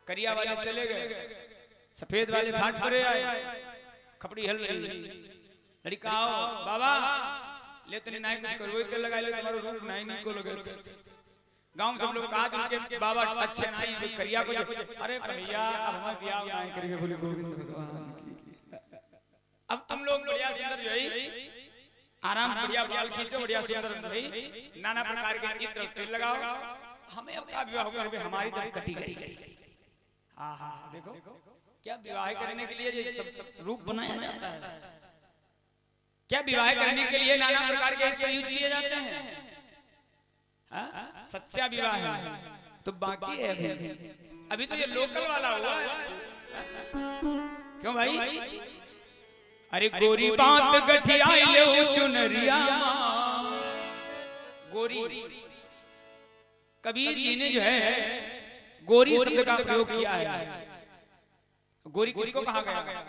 करिया वाले चले गए, सफेद वाले घाट पर आए, खपड़ी हल रही। लड़का आओ बाबा ले तने नाई कुछ करो, तेल लगा ले, तुम्हारा रूप नाई नहीं को लगे। गांव सब लोग कहा उनके बाबा अच्छे नाई कोई करिया को, अरे भैया अब हमारे ब्याह नाई करेंगे, बोले गोविंद भगवान की। अब तुम लोग बढ़िया सुंदर जो है आराम बढ़िया बाल खींचो, बढ़िया सुंदर भाई, नाना प्रकार के इत्र तेल लगाओ। हमें अब क्या विवाह होगा, हमारी तरफ कटी गई। हाँ हाँ देखो क्या विवाह करने के लिए ये सब रूप बनाया जाता है, क्या विवाह करने के लिए नाना प्रकार के इत्र यूज किए जाते हैं। हाँ? सच्चा विवाह है तो बाकी है अभी तो ये लोकल वाला हुआ है। क्यों भाई? अरे गोरी बात गठियाई ले चुनरिया। गोरी, कबीर जी ने जो है गोरी शब्द का प्रयोग किया है। गोरी किसको कहा गया?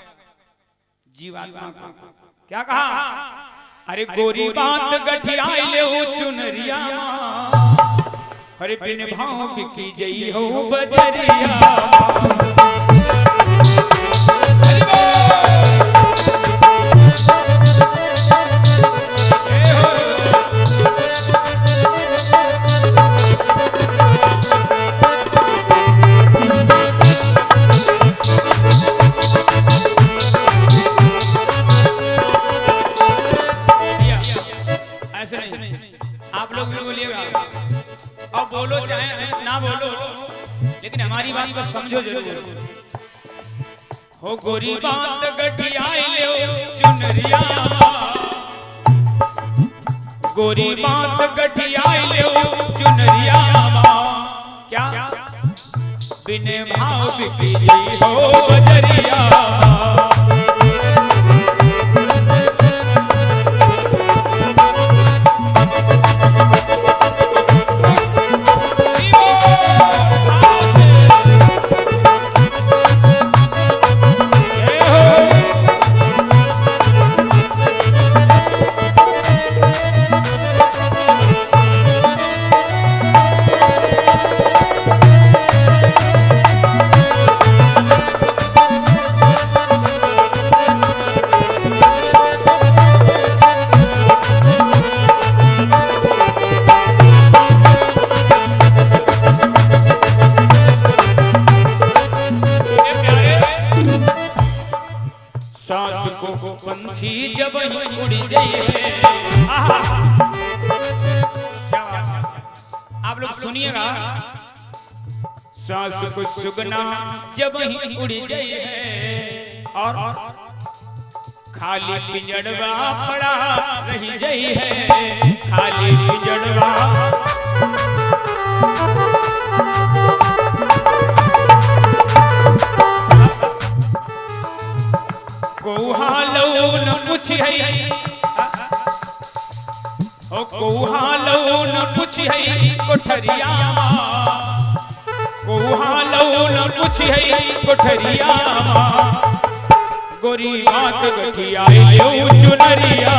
जीवात्मा को। क्या कहा? अरे गोरी बात गठियाई ले चुनरिया, अरे बिन भाव बिकी जई हो बजरिया। आप लोग भी बोलिएगा और बोलो चाहे ना बोलो, लेकिन हमारी बात को समझो जरूर। हो गोरी बात गठियाई ले चुनरिया, गोरी बात गठियाई ले चुनरिया। क्या बिन भाव बिकी जई हो बजरिया। पंछी जब ही उड़ जाए, आप लोग सुनिएगा। सांस को सुगना जब ही उड़ जाए और खाली पिंजड़वा पड़ा रही जाई है, खाली पिंजड़वा। कोहा लो न पूछ है, ओ कोहा लो न पूछ है कोठरिया। कोहा लो न पूछ है कोठरिया, गोरी बात गठियाई ले चुनरिया।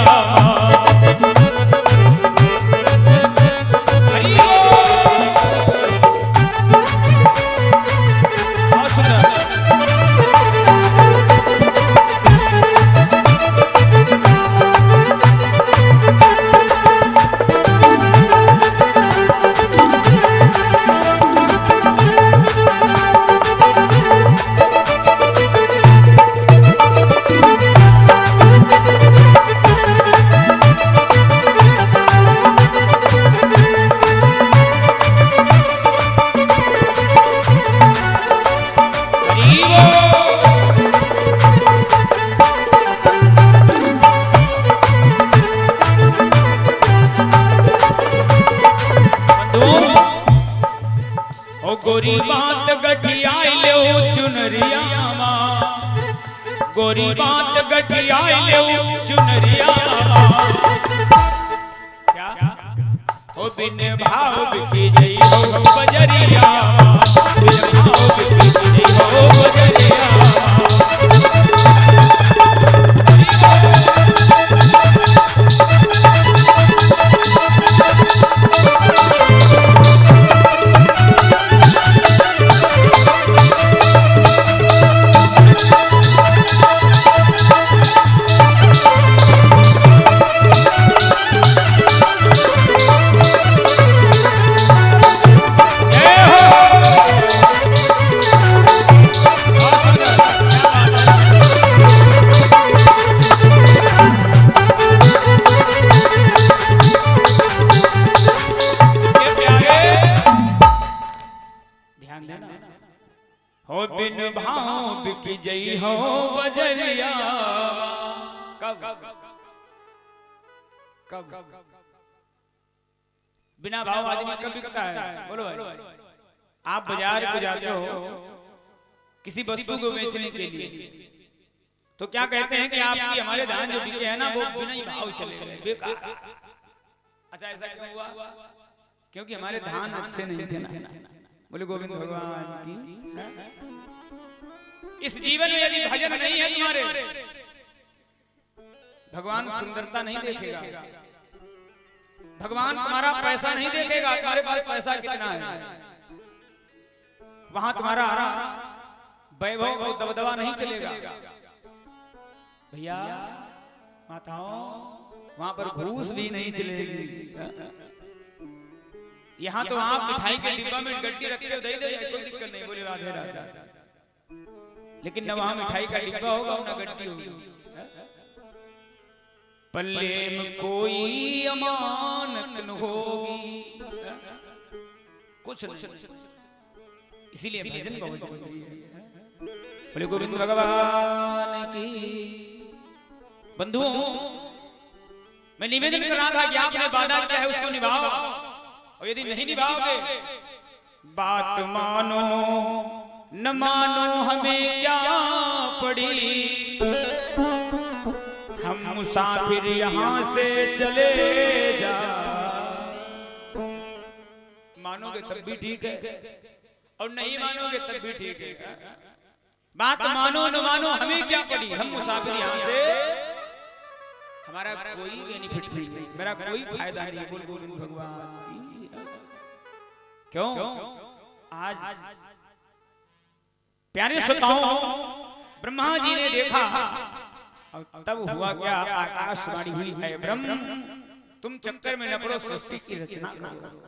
चुनरिया गोरी बात गठिया ले चुनरिया क्या ओ बिन भाव बिकी जई हो बजरिया बिन भाव बिकी जई हो बजरिया हो बिन भाव बिकी जई हो बजरिया कब कब बिना भाव आदमी कब बिकता है बोलो भाई आप बाजार को जाते हो किसी वस्तु को बेचने के लिए तो क्या कहते हैं कि आपकी हमारे धान जो बिके हैं ना वो बिना ही भाव चले गए बेकार। अच्छा ऐसा क्यों हुआ? क्योंकि हमारे धान अच्छे नहीं थे ना। बोले गोविंद भगवान की। इस जीवन में यदि भजन नहीं है तुम्हारे, भगवान सुंदरता नहीं देखेगा, भगवान तुम्हारा पैसा नहीं देखेगा, तुम्हारे पास पैसा कितना है, वहां तुम्हारा वैभव और दबदबा नहीं चलेगा। भैया माताओं, वहां पर घूस भी नहीं चलेगी। यहाँ तो आप मिठाई के डिब्बा में गड्डी रखते हो, दे दे कोई दिक्कत नहीं, बोले राधे राधे। लेकिन न वहां मिठाई का डिब्बा होगा न गड्डी होगी। पल्ले में कोई अमानत न होगी, कुछ नहीं। इसीलिए भजन बहुत जरूरी है। बोले गोविंद भगवान की। बंधुओं, मैं निवेदन कर रहा था कि आपने वादा किया है उसको निभाओ, और यदि नहीं निभाओगे बात मानो न मानो हमें क्या पड़ी, हम मुसाफिर यहाँ से चले जा। मानोगे तब भी ठीक है और नहीं मानोगे तब भी ठीक है। बात मानो न मानो हमें क्या पड़ी, हम मुसाफिर यहाँ से, हमारा कोई बेनिफिट नहीं है, मेरा कोई फायदा नहीं है। बोल गोविंद भगवान की। क्यों? आज प्यारे श्रोताओं, ब्रह्मा जी ने देखा और तब हुआ क्या, आकाशवाणी हुई है, ब्रह्म तुम चक्कर में न पड़ो, सृष्टि की रचना करो।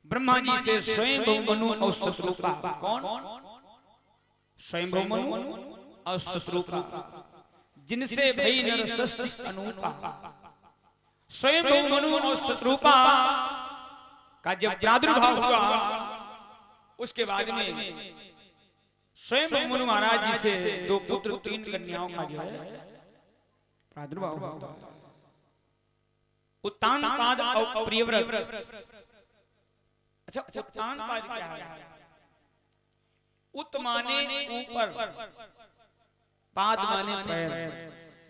ब्रह्मा जी से स्वयं मनु और शत्रुपा, कौन? स्वयं मनु और शत्रुपा, जिनसे भई नर सृष्टि अनूपा। स्वयं मनु और शत्रुपा का जब प्रादुर्भाव हुआ, उसके बाद में स्वयं मनु महाराज जी से 2 पुत्र 3 कन्याओं का जो है प्रादुर्भाव होता है। उत्तानपाद और प्रियव्रत। अच्छा, उत्तानपाद क्या है? उत माने ऊपर, पाद माने पैर।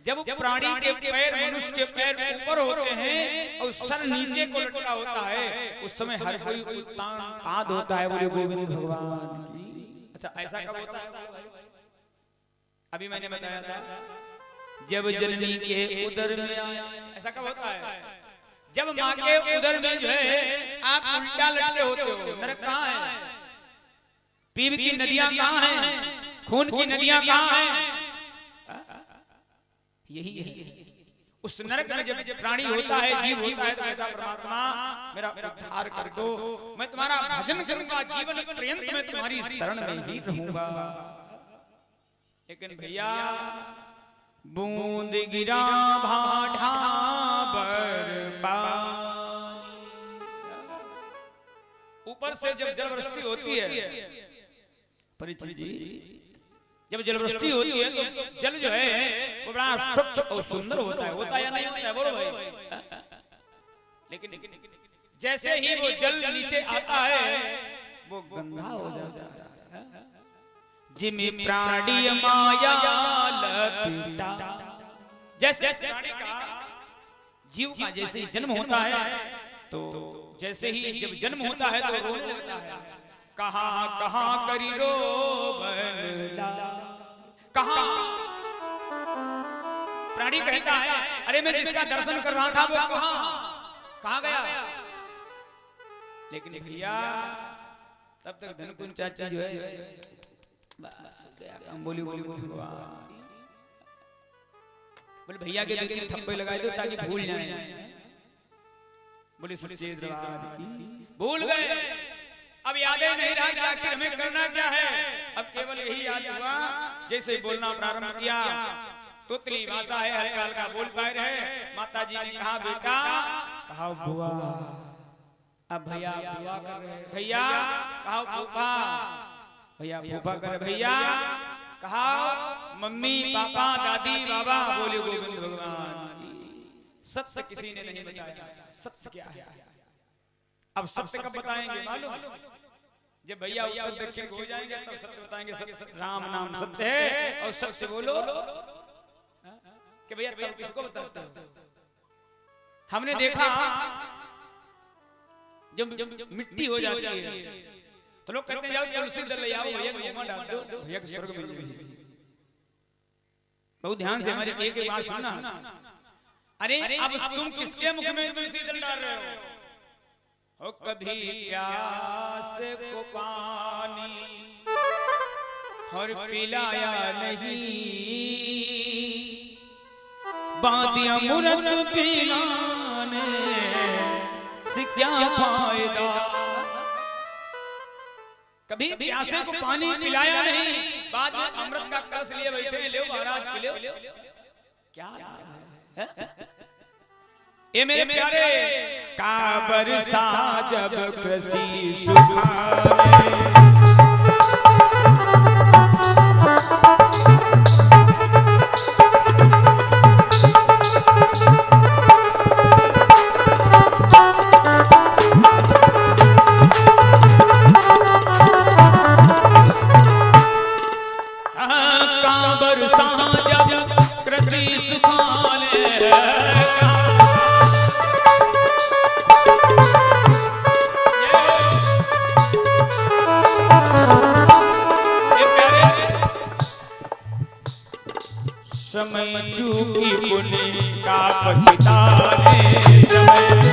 जब प्राणी के पैर मनुष्य के पैर ऊपर होते हैं और सर नीचे को लटका होता है, उस समय हर कोई उत्तानपाद होता है। बोले गोविंद भगवान की। अच्छा, ऐसा कब होता है? अभी मैंने बताया था, जब जननी के उदर में आया। ऐसा कब होता है? जब माँ के उदर में जो है आप उल्टा लटके होते हो। नरक कहाँ है? पीप की नदियां कहाँ हैं? खून की नदियां कहाँ हैं? यही है। उस नरक में जब प्राणी होता है, जीव होता है, तो कहता परमात्मा मेरा उद्धार कर दो, मैं तुम्हारा भजन करूंगा, जीवन पर्यंत मैं तुम्हारी शरण में ही रहूंगा। लेकिन भैया, बूंद गिरा भाठा पर पानी, ऊपर से जब जलवृष्टि होती है, परीक्षित जी, जब जलवृष्टि होती है तो जल जो है वो बड़ा स्वच्छ और सुंदर होता है। होता है या नहीं होता है? बोलो भाई। लेकिन जैसे ही वो जल नीचे आता है वो गंदा हो जाता है। जिमि प्राणी माया लपेटा। जैसे प्राणी का जीव का जैसे जन्म होता है तो जैसे ही जब जन्म होता है तो रोने लगता है, कहाँ कहाँ करी रो बनला। कहाँ प्राणी कहता है अरे मैं जिसका दर्शन कर रहा था वो कहाँ गया। लेकिन भैया तब तक धनकुंज चाचा जो है बस गया, बोली भगवान बोले भैया के 2-3 थप्पे लगाए दो ताकि भूल जाए। बोले सच्चे दरबार की भूल गए, अब यादें नहीं रहा कि आखिर हमें करना क्या है। अब केवल यही याद हुआ, जैसे बोलना प्रारंभ किया तुतली भाषा है, हल्का हल्का बोल पाए रहे। माता जी ने कहा बेटा, कहा बुआ। अब भैया बुआ कर रहे, भैया कहा फूफा, भैया फूफा कर, भैया कहा मम्मी पापा दादी बाबा। बोले गोविंद भगवान की। सत्य किसी ने नहीं बताया, सत्य क्या है। अब सत्य कब बताएंगे मालूम, जब भैया उत्तर दक्षिण हो जाएंगे तब सत्य बताएंगे। सत्य राम नाम सत्य है और सत्य बोलो कि भैया तब किसको बताते हो। हमने देखा जब मिट्टी हो जाती है तो लोग कहते हैं जाओ तुलसी दल ले आओ, भैया को मुंह डाल दो, भैया को स्वर्ग मिल जाएगी। बहुत ध्यान से हमारी एक बात सुनना। अरे अब तुम किसके मुख में तुलसी दल डाल रहे हो। कभी प्यास को पानी और पिलाया नहीं, बादिया मुरत पिलाने से क्या फायदा। कभी प्यासे को पानी पिलाया नहीं, बाद में अमृत का कलश लिए बैठे हैं, ले महाराज पी लो, क्या है? ये मेरे प्यारे का बरसा जब कृषि सुखावे, समय चूकी पुण्य का पछताने समय।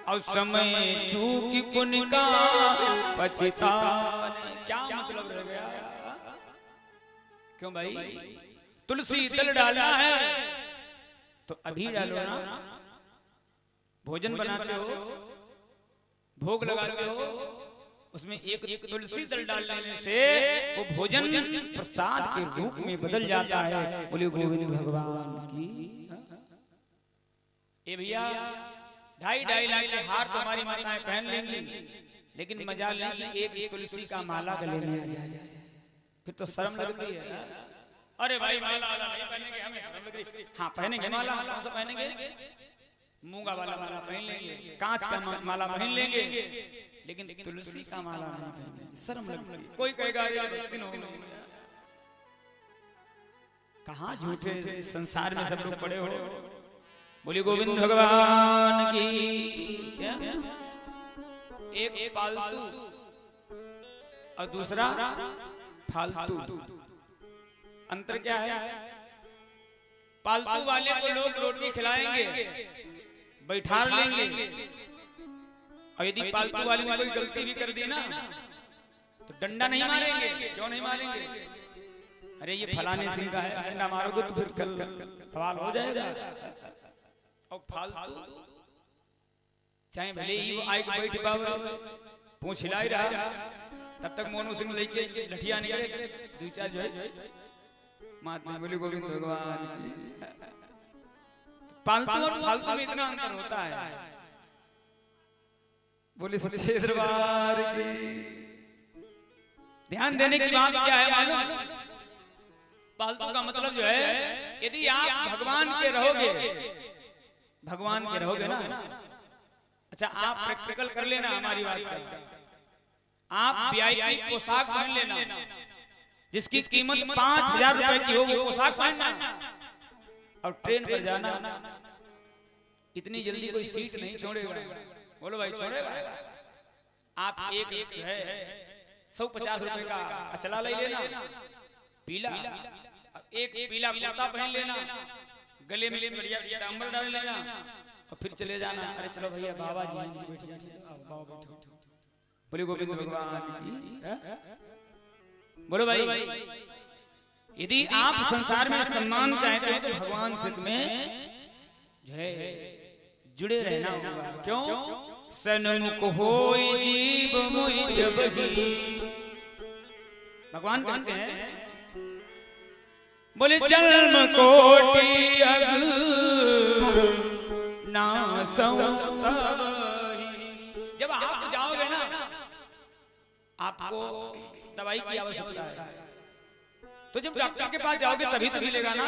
और समय चूकी पुण्य का पछताने, क्या मतलब रह गया। क्यों भाई, तुलसी दल डालना है तो अभी डालो ना। भोजन बनाते हो, भोग लगाते हो, उसमें एक तुलसी दल डालने से वो भोजन प्रसाद के रूप में बदल जाता है। बोले गोविंद भगवान की। ए भैया 2.5 लाख के हार तुम्हारी माताएं पहन लेंगी, लेकिन मजाल नहीं कि एक तुलसी का माला गले में आ जाए, फिर तो शर्म लगती है। अरे भाई माला वाला नहीं पहनेंगे, हमें शर्म लग रही। हाँ पहनेंगे माला, कौन सा पहनेंगे, मूंगा वाला माला पहन लेंगे, कांच का माला पहन लेंगे, लेकिन तुलसी का माला नहीं पहनेंगे, शर्म लगती है। कोई कहेगा कहाँ झूठे संसार में सब लोग पड़े हो। बोली गोविंद भगवान की। क्या? एक पालतू और दूसरा फालतू, अंतर क्या है। पालतू वाले को लोग रोटी खिलाएंगे, बैठा लेंगे, और यदि पालतू वाले ने कोई गलती भी कर दी ना तो डंडा नहीं मारेंगे। क्यों नहीं मारेंगे, अरे ये फलाने सिंह का है, डंडा मारोगे तो फिर कल सवाल हो जाएगा। और फालतू चाहे भले ही वो आए बैठ पावे, पूछ हिला ही रहा, तब तक मोनू सिंह लेके लठिया निकले 2-4 जो है महात्मा। बोले गोविंद भगवान की। पालतू और फालतू में इतना अंतर होता है। बोले सच्चे दरबार की। ध्यान देने की बात क्या है मालूम? पालतू का मतलब जो है, यदि आप भगवान के रहोगे, भगवान के रहोगे ना, अच्छा आप प्रैक्टिकल कर लेना हमारी बात का, आप वीआईपी पोशाक पहन लेना जिसकी कीमत 5,000 रुपए की हो, वो पोशाक पहनना और ट्रेन पर जाना, इतनी जल्दी कोई सीट नहीं छोड़ेगा। बोलो भाई छोड़ेगा? आप एक है 150 रुपए का अचला ले लेना पीला, एक पीला कुर्ता पहन लेना, गले में बढ़िया पीतांबर डाल लेना और फिर चले जाना। अरे चलो भैया बाबा जी बैठ जाइए, बाबा बैठो। बोले गोविंद भगवान की। बोलो भाई, यदि आप संसार में सम्मान चाहते हो तो भगवान से तुम्हें जो है जुड़े रहना होगा। क्यों? सन्मुख होई जीव मोहि जबहि। भगवान कहते हैं, बोले जन्म कोटि अग नासौ तबहि। जब आप जाओगे ना, आपको दवाई की आवश्यकता है, तो जब डॉक्टर के पास जाओगे तभी तो मिलेगा ना।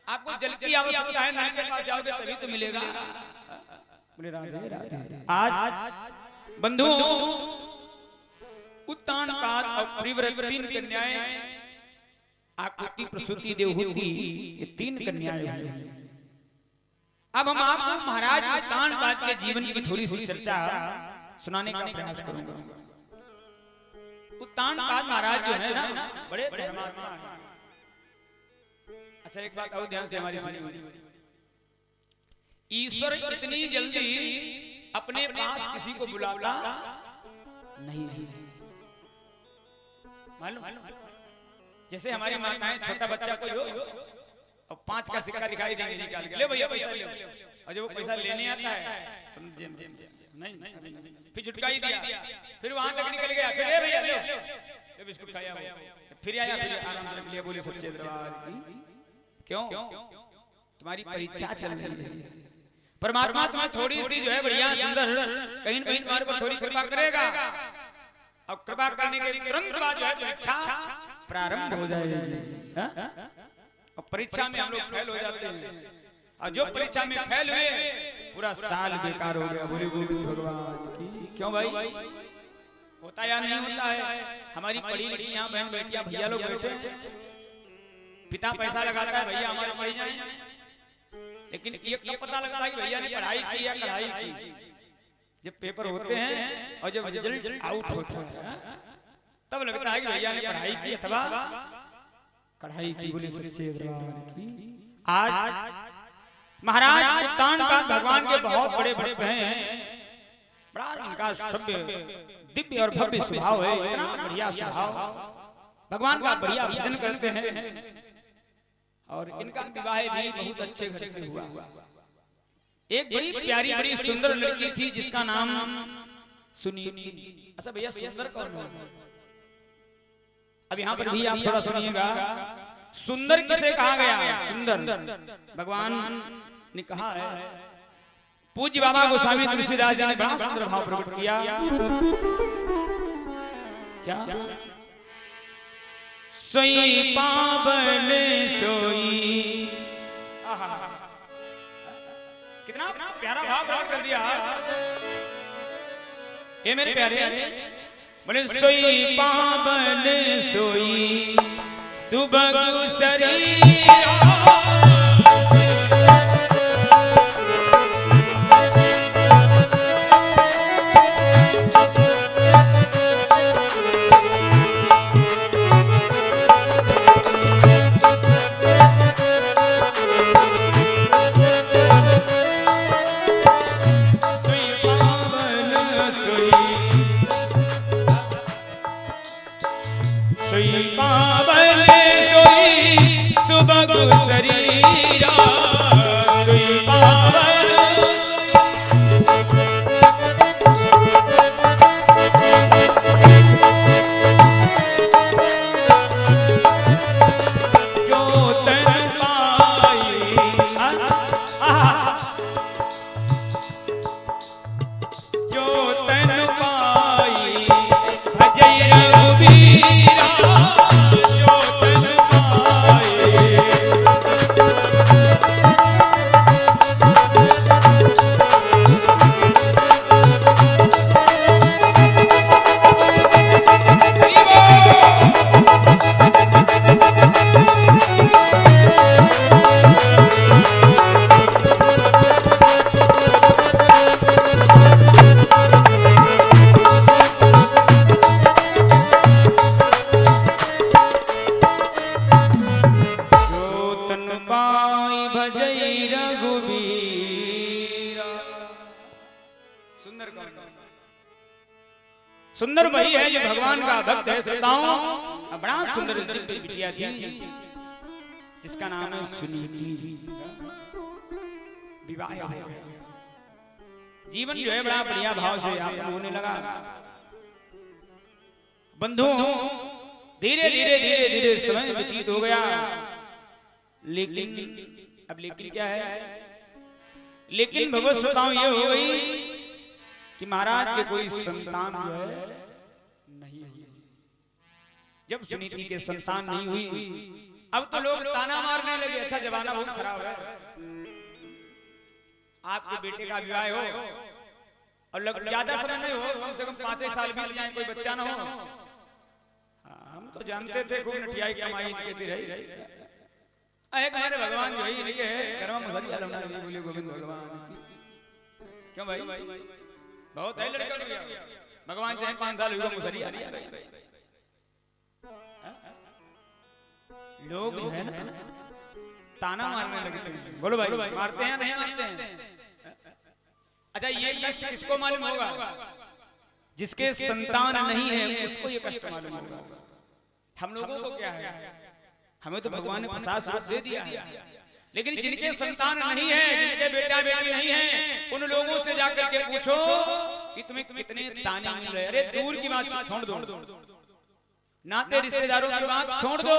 आपको जल की आवश्यकता है, नाई के पास जाओगे तभी तो मिलेगा। बोले राधे राधे। आज बंधु उत्तान पाद और परिव्रत 3 कन्याएं, आकृति प्रसूति देवहूति, ये 3 कन्याएं हैं। अब हम आपको महाराज उत्तान पाद के जीवन की थोड़ी सी चर्चा सुनाने का प्रयास करूंगा। उत्तान पाद महाराज जो है ना, बड़े धर्मात्मा हैं। अच्छा एक बात और ध्यान से हमारी सुनिए, ईश्वर इतनी जल्दी अपने पास किसी को बुलाता नहीं है, मालूम? जैसे हमारी माताएं छोटा बच्चा कोई हो और 5 का सिक्का दिखाई देंगे, निकाल के ले भैया पैसा ले, और जब वो पैसा लेने आता है तो नहीं, फिर झुटकाई दिया, फिर वहां तक निकल गया, फिर ले भैया ले बिस्कुट खाया, फिर आया, फिर आराम से रख लिया। बोले सच्चे दरबार की। क्यों? तुम्हारी परीक्षा चल रही है। परमात्मा तुम्हें थोड़ी सी जो है बढ़िया सुंदर कहीं न कहीं तुम्हारे पर थोड़ी कृपा करेगा, और कृपा करने के तुरंत बाद जो है परीक्षा प्रारंभ हो जाएगी। और परीक्षा में हम लोग फेल हो जाते हैं, और जो परीक्षा में फेल हुए पूरा साल बेकार हो गया। बोले गोविंद भगवान की। क्यों भाई? होता या नहीं होता है? हमारी पढ़ी लिखी यहाँ बहन बेटियां भैया लोग बैठे हैं, पिता पैसा लगाता है भैया हमारे पढ़ी जाए, लेकिन ये कब पता लगता है कि भैया ने पढ़ाई की या कढ़ाई की? जब पेपर होते हैं और जब रिजल्ट आउट होता है तब लगता है कि भैया ने पढ़ाई की अथवा कढ़ाई की। बोले सच्चे दरबार की। आज महाराज उत्तान पाद भगवान के बहुत बड़े भक्त हैं, बड़ा उनका सभ्य दिव्य और भव्य स्वभाव है, इतना बढ़िया स्वभाव, भगवान का बढ़िया भजन करते हैं, और इनका विवाह भी बहुत अच्छे घर से हुआ। एक बड़ी प्यारी बड़ी सुंदर लड़की थी जिसका नाम सुनीति। अच्छा भैया सुंदर कौन है? अब यहाँ पर भी आप थोड़ा सुनिएगा, सुंदर किसे कहा गया? सुंदर भगवान ने कहा है। पूज्य बाबा गोस्वामी तुलसीदास जी ने बड़ा सुंदर भाव प्रकट किया। क्या? सोई पावन सोई, कितना प्यारा भाव प्रकट कर दिया। ये मेरे प्यारे बोले सोई पावन सोई सुबह शरीर, पावन सोई सुबह शरीर, जो तन पाई भजई रघुबीरा, जो तन पाई। सुंदर वही है जो भगवान का भक्त है। श्रोताओं, बड़ा सुंदर दिव्य बिटिया थी जिसका नाम है सुनीति। विवाह हो गया, जीवन जो है बड़ा बढ़िया भाव से यापन होने लगा। बंधुओं, धीरे धीरे धीरे धीरे समय व्यतीत हो गया। लेकिन अब लेकिन क्या है? लेकिन भगवत श्रोताओं ये हो गई कि महाराज के कोई संतान जो है नहीं हुई। जब सुनीति के संतान नहीं हुई, अब तो लोग ताना मारने लगे, अच्छा जमाना बहुत खराब है, आपके बेटे का विवाह हो और ज्यादा समय नहीं हो, कम से कम 5 साल बीत जाए, कोई बच्चा ना हो। हम तो जानते थे खूब नटियाई कमाई इनके रही। एक हमारे भगवान जो है इनके घर में मुसरिया रमना बोले गोविंद भगवान। क्यों भाई? बहुत है लड़का भी भगवान चाहे 5 साल हुआ मुसरिया नहीं है। लोग जो है ना ताना मारने लगते हैं। बोलो भाई, मारते हैं नहीं मारते हैं? अच्छा, ये कष्ट किसको मालूम होगा? जिसके संतान नहीं है उसको ये कष्ट मालूम होगा। हम लोगों को क्या है? हमें तो भगवान ने प्रसाद स्वरूप दे दिया है, लेकिन जिनके संतान नहीं है, जिनके बेटा बेटी नहीं है, उन लोगों से जाकर के पूछो कि तुम्हें कितने ताने मिल रहे। अरे दूर की बात छोड़ दो, नाते रिश्तेदारों की बात छोड़ दो।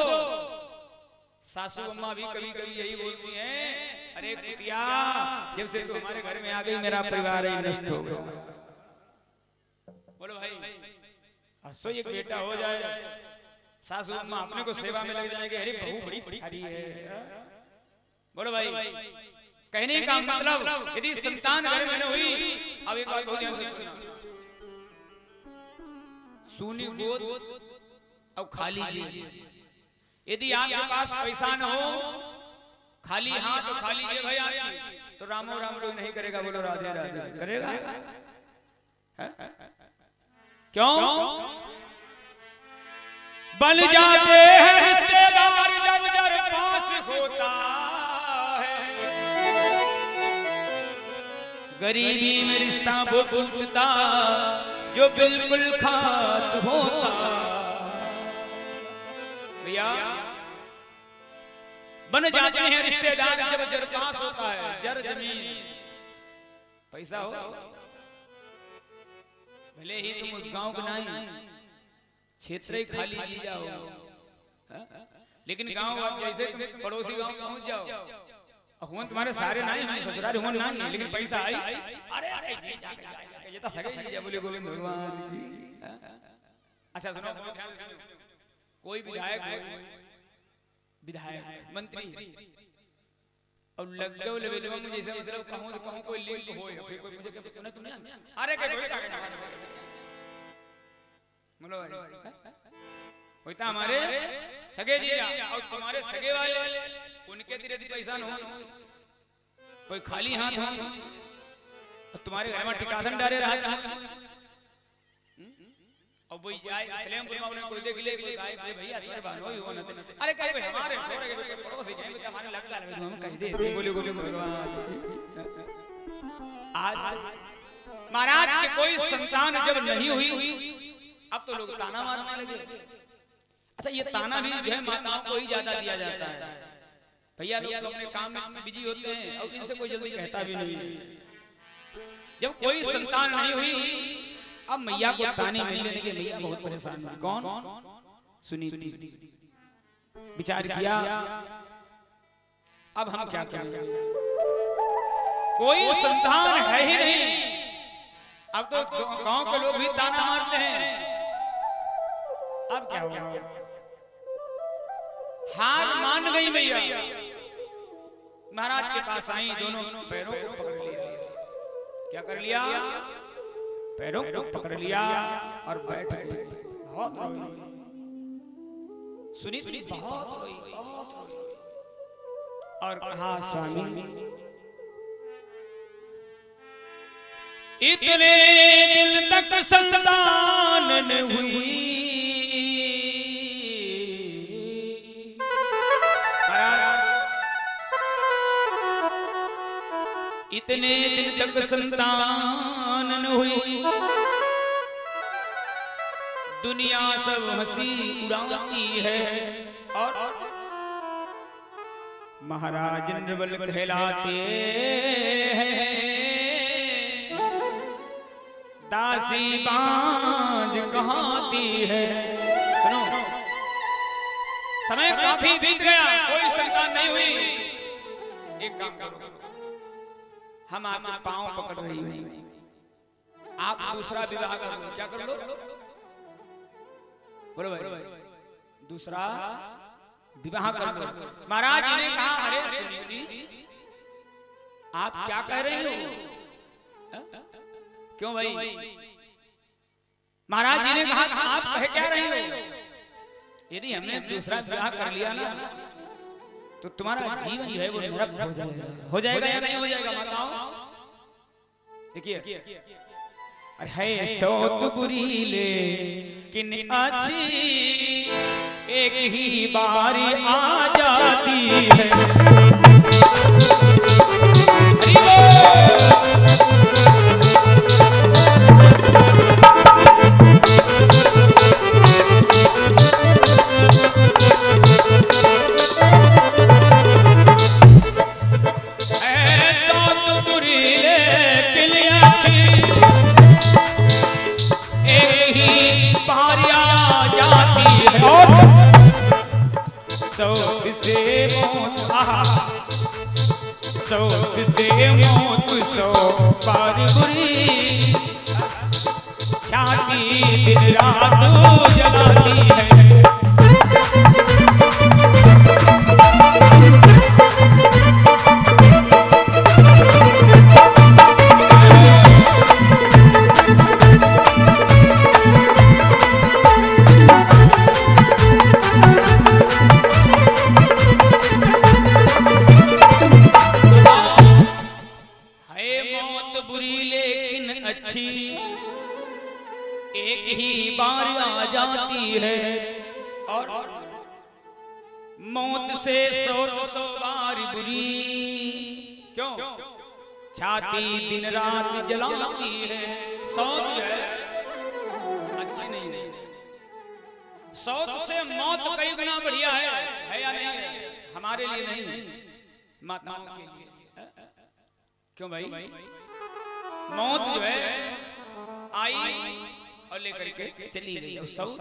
सासू अम्मा भी कभी कभी यही बोलती हैं, अरे कुतिया, जब से तू हमारे घर में आ गई मेरा परिवार ही नष्ट हो गया। बोलो भाई, हंसो, एक बेटा हो जाए, सासू अम्मा अपने को सेवा में लग जाएंगे, अरे बहू बड़ी प्यारी है। बोलो भाई, कहने का मतलब यदि संतान घर में न हुई, अब एक बात बहुत ध्यान से सुनना, सूनी गोद और खाली जेब। यदि आपके पास पैसा न हो, खाली हाथ और खाली जेब है आपकी, तो रामो राम कोई नहीं करेगा। बोलो राधे राधे करेगा? क्यों? बन जाते हैं रिश्तेदार जब जर पास होता है, गरीबी में रिश्ता वो टूटता जो बिल्कुल खास होता। भैया, बन जाते हैं रिश्तेदार जब जर पास होता है। जर जमीन, पैसा हो, भले ही तुम गांव का नहीं, क्षेत्र ही खाली जी जाओ, लेकिन गांव जैसे तुम पड़ोसी गांव पहुंच जाओ, हुन तुम्हारे सारे नहीं हैं, ससुराल हुन नहीं है, लेकिन पैसा आई, अरे अरे जी जा ये तो सगे जी बोले गोविंद भगवान की। अच्छा सुनो, कोई विधायक मंत्री और लग जाओ लेवेलवा में, जैसे मतलब कहूं कोई लिंक हो, फिर कोई पूछे कि तुमने अरे क्या कोई बोलो भाई, होता हमारे सगे जी और तुम्हारे सगे वाले, उनके धीरे धीरे पैसा न हो, कोई खाली हाथ हो, और तुम्हारे घर में टिकासन डाले रहता है, और वही जाए सलेमपुर में उन्हें कोई देख ले, कोई गाय कोई भैया तुम्हारे बहनों ही हो न, अरे कहे भाई हमारे छोरे के पड़ोसी के बेटा हमारे लग गए, हम कह दे बोले बोले भगवान। आज महाराज के कोई संतान जब नहीं हुई, अब तो लोग ताना मारने लगे। अच्छा, ये ताना भी जो है माताओं को ही ज्यादा दिया जाता है। भैया लोग तो अपने काम में बिजी होते हैं और इनसे कोई जल्दी कहता भी नहीं। जब कोई संतान नहीं हुई, अब मैया को ताने मिलने लगे। मैया बहुत परेशान हुई। कौन? सुनीति। विचार किया, अब हम क्या करें? कोई संतान है ही नहीं। अब तो गांव के लोग भी ताना मारते हैं। अब क्या होगा? हार मान गई मैया, महाराज के पास आई, दोनों पैरों को पकड़ लिया। क्या कर लिया? पैरों को पकड़ लिया और बैठ गई। बहुत रोई सुनीति, बहुत रोई, बहुत रोई और कहा, स्वामी इतने दिन तक संतान न हुई, इतने दिन तक संतान न हुई, दुनिया सब हंसी उड़ाती है और महाराज निर्बल कहलाते हैं, दासी बांझ कहाती है। सुनो, समय काफी बीत गया, कोई संतान नहीं हुई। एक काम करो, हम आपके पांव पकड़ रही हूं, आप दूसरा विवाह कर लो। क्या कर लो? बोलो भाई, दूसरा विवाह कर लो। महाराज जी ने कहा, अरे सुनीति, आप क्या कह रही हो? क्यों भाई? महाराज जी ने कहा, आप कह क्या रही हो? यदि हमने दूसरा विवाह कर लिया ना, तो तुम्हारा जीवन जो है वो नरक हो जाएगा। हो जाएगा या नहीं हो जाएगा? माताओं देखिए, अरे है सौत बुरी लेकिन अच्छी, एक ही बारी आ जाती है। सौत से मौत, सौत से मौत सौ बार बुरी, छाती दिन रात जलाती है। एक ही बार आ जाती है और मौत से 100 बार बुरी, क्यों? छाती दिन रात जलाती है। सौत है अच्छी नहीं है, सौत से मौत कई गुना बढ़िया है या नहीं है? हमारे लिए नहीं, माताओं के लिए। क्यों भाई? मौत जो है आई और लेकर के चली गई, और सौत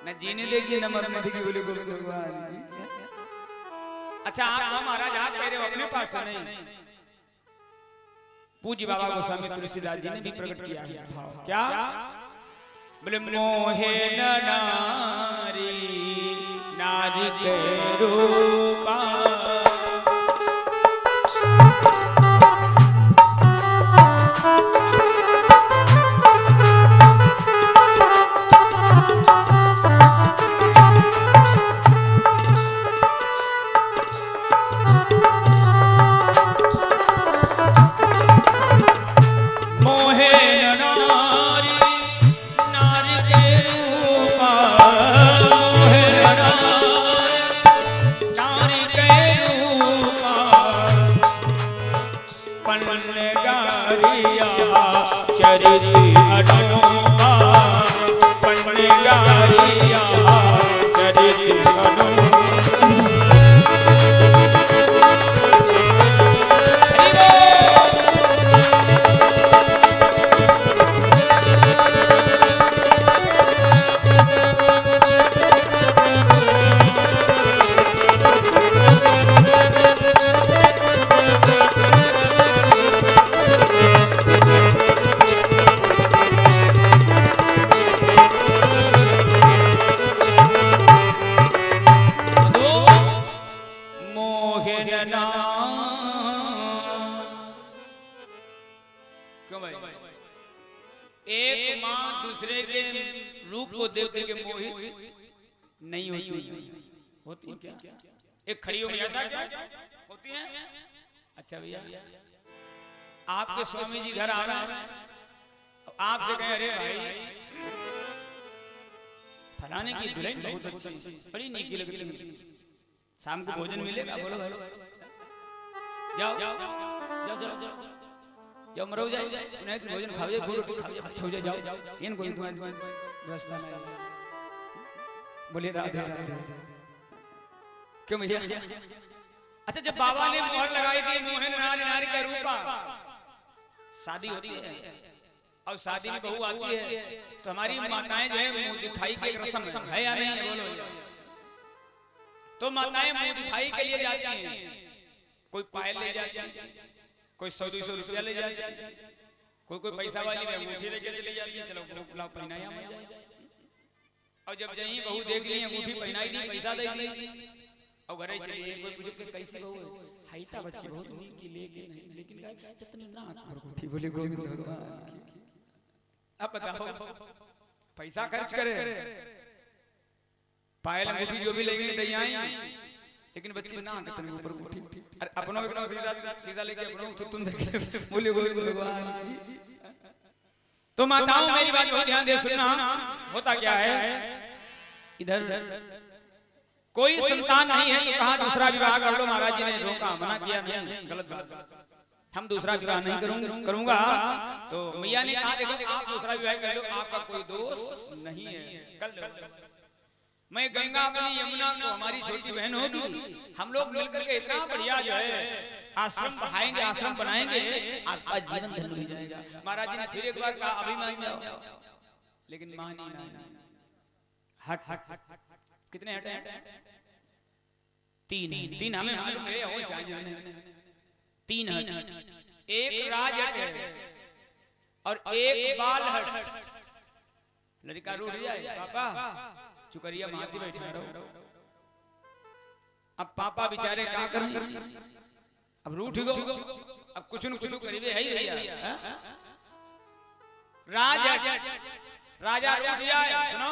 न जीने देगी न मरने देगी। बोले गोविंद भगवान की। अच्छा, आप महाराज आप कह रहे हो अपने पास से नहीं, पूज्य बाबा गोस्वामी तुलसीदास जी ने भी प्रकट किया है भाव। क्या? बोले मोहे नारी नारी के रूपा, क्यों भाई? एक माँ दूसरे के रूप को देख करके मोहित नहीं होती है क्या? एक खड़ी हो ऐसा क्या होती है? अच्छा भैया, आपके स्वामी जी घर आ रहा है, आपसे कहे अरे भाई फलाने की दुल्हन बहुत अच्छी, बड़ी नीकी लगती है, शाम को भोजन मिलेगा? बोलो भाई, जाओ जाओ जाओ जाओ जाओ मरो जाओ, नहीं तो भोजन खाओ, फूल रोटी खाओ, अच्छा हो जाओ, इनको तुम्हारी व्यवस्था नहीं। बोले राधे राधे। क्यों भैया? अच्छा, जब बाबा ने मोहर लगाई थी मोहन नारी नारी का रूपा, शादी होती है और शादी में बहू आती है तो हमारी माताएं जो है मुंह दिखाई की एक रस्म है या नहीं है? बोलो। तो माताएं मुंह दिखाई के लिए जाती हैं, कोई पायल ले जाती है, कोई 100-200 रुपया ले जाती है, कोई पैसा वाली में अंगूठी लेके चली जाती है, चलो लाओ पहनाया। और जब जहीं बहू देख ली अंगूठी पहनाई दी, पैसा दे दी और घरे चली गई, कोई पूछे कि कैसी बहू है? हाईता बच्ची बहुत नीकी, लेकिन कितनी नाक पर अंगूठी। बोले गोविंद भगवान की। अब बताओ, पैसा खर्च करे, पायल अंगूठी जो भी लेंगे दयाई, लेकिन बच्ची ना कितने ऊपर अंगूठी, अरे अपनों एक सीधा लेके अपनों तुम देखे। बोले गोविंद भगवान की। तो माताओं मेरी बात बहुत ध्यान दे सुनना। होता क्या है, इधर कोई संतान नहीं है तो कहा दूसरा विवाह कर लो। महाराज जी ने रोका, मना किया, नहीं, गलत बात, हम दूसरा विवाह नहीं करूंगा। तो मैया ने कहा देखो आप दूसरा विवाह कर लो, आपका कोई दोष नहीं है, कर लो। मैं गंगा अपनी यमुना को, हमारी छोटी बहन होगी, हम लोग मिलकर के इतना बढ़िया जो है आश्रम बढ़ाएंगे, आश्रम बनाएंगे, आपका जीवन धन्य हो जाएगा। महाराज जी ने फिर एक बार कहा अभिमान जाओ, लेकिन मानी नहीं। हट कितने हटे? तीन हमें मालूम है, हो चाहिए 3 हट, एक राज हट और एक बाल हट। लड़का रूठ जाए, पापा चुकरिया माती बैठा रहो। अब पापा बेचारे क्या करें, अब रूठ गो, अब कुछ न कुछ करीबे है ही भैया। राजा रूठ जाए, सुनो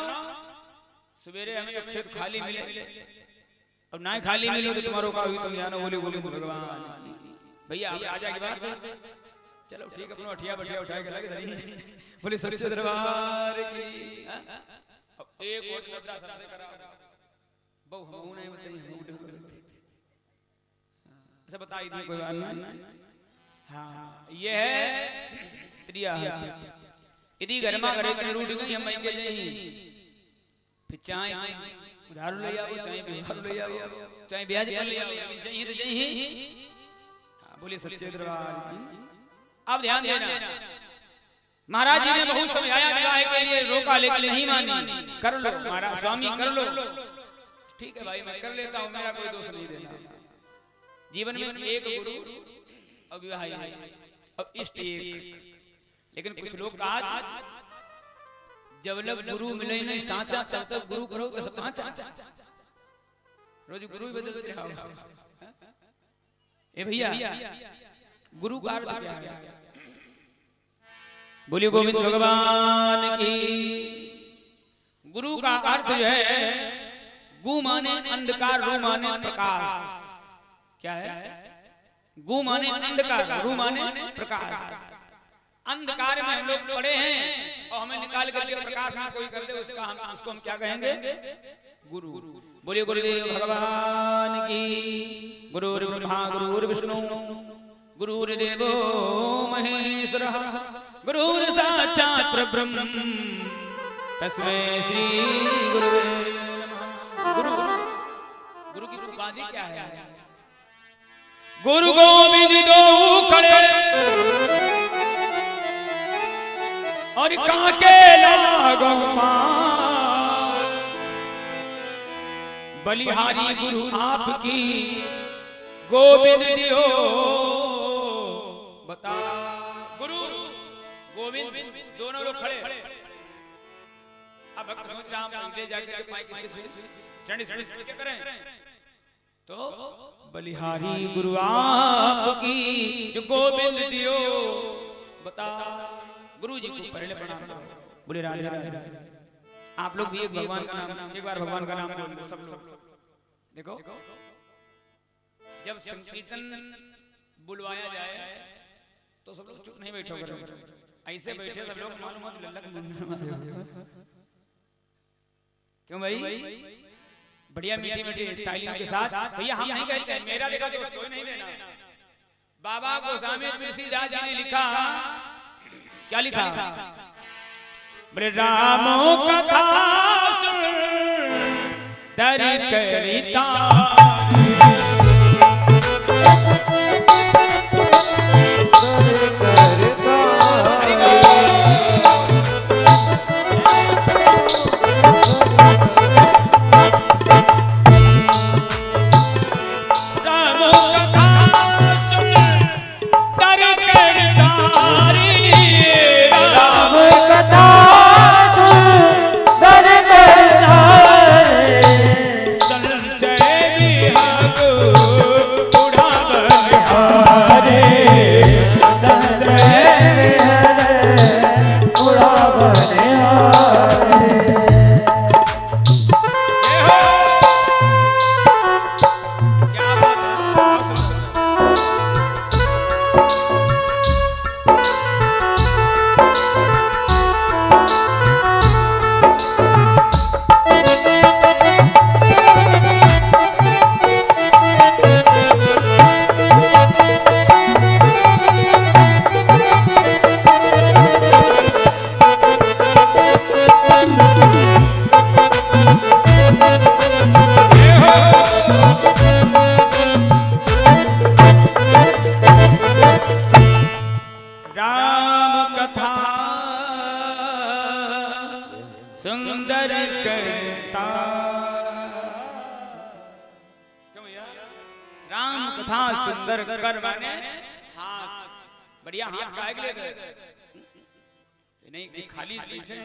सवेरे हमें खेत खाली मिले और ना खाली मिले तो तुम्हारो का हुई, तुम जानो। बोले गोविंद भगवान भैया, अब राजा की बात है, चलो ठीक है, अपना अठिया बठिया उठा के लगे धरी। बोले सच्चे दरबार की। अब एक वोट गड्ढा सबसे करा, बहु हम नहीं बताइए, अच्छा बताई दी कोई बात नहीं। हाँ, ये है त्रिया। यदि घरमा करे के रूठ गई, हम के नहीं, फिर चाहे उधार ले आओ, चाहे बिहार ले आओ, चाहे ब्याज पर ले आओ, लेकिन चाहिए तो चाहिए। हाँ, बोले सच्चे दरबार की। अब ध्यान देना, महाराज जी ने बहुत समझाया विवाह के लिए, रोका लेकिन नहीं मानी। कर लो महाराज, स्वामी कर लो। ठीक है भाई, मैं कर लेता हूँ, मेरा कोई दोष नहीं देना। जीवन में एक गुरु और विवाह और इष्ट एक। लेकिन कुछ लोग कहा जब लग गुरु मिले नहीं साचा, तब तक गुरु करो तो सब पांचा। रोज गुरु ही बदलते रहो। ए भैया, गुरु का अर्थ क्या है? बोलिए गोविंद भगवान की। गुरु का अर्थ जो है, गु माने अंधकार, रू माने प्रकाश। क्या है? गु माने अंधकार, रू माने प्रकाश। अंधकार में हम लोग पड़े हैं और हमें निकाल करके प्रकाश में कोई कर दे, उसको हम क्या कहेंगे? गुरु। बोलिए गुरुदेव भगवान की। गुरुर् ब्रह्मा गुरुर् विष्णु गुरुर्देवो महेश्वरः गुरुर् साक्षात् परब्रह्म तस्मै श्री गुरुवे नमः। गुरु की उपाधि क्या है? गुरु गोविंद दो खड़े और काके लागो पार, बलिहारी गुरु आपकी गोविंद दियो बता। गुरु गोविंद दोनों लोग खड़े। अब भक्त सोच रहा हूं जाकर के माइक इसके चरण स्पर्श करें। तो बलिहारी गुरु आपकी जो गोविंद दियो बता। गुरु जी को पहले प्रणाम करो, बोले राधे राधे। आप लोग भी एक भगवान का नाम, एक बार भगवान का नाम बोल दो सब लोग। देखो जब संकीर्तन बुलवाया जाए तो सब लोग चुप नहीं बैठो करो, ऐसे बैठे सब लोग मालूम मत लल्लक मुन्ना। क्यों भाई? बढ़िया मीठी मीठी तालियों के साथ। भैया हम नहीं कहते मेरा देखा तो उसको नहीं देना। बाबा गोस्वामी तुलसीदास जी ने लिखा, क्या लिखा? बोले रामो कथा सुन तर करिता सुंदर करता। क्यों भैया? राम कथा सुंदर कर माने हाथ, बढ़िया हाथ काहे के लिए गए? नहीं कि खाली बैठे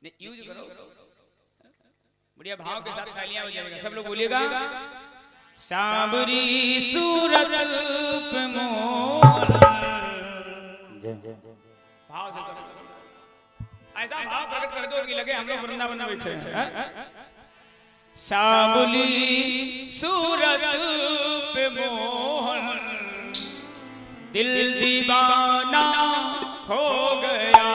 नहीं, यूज करो, बढ़िया भाव के साथ तालियां हो जाएगा। सब लोग बोलिएगा सांबरी सूरत पे मोहन। भाव से सब ऐसा भाव प्रकट कर दो कि लगे हम लोग वृंदावन में बैठे हैं। सांबली सूरत पे मोहन दिल दीवाना हो गया।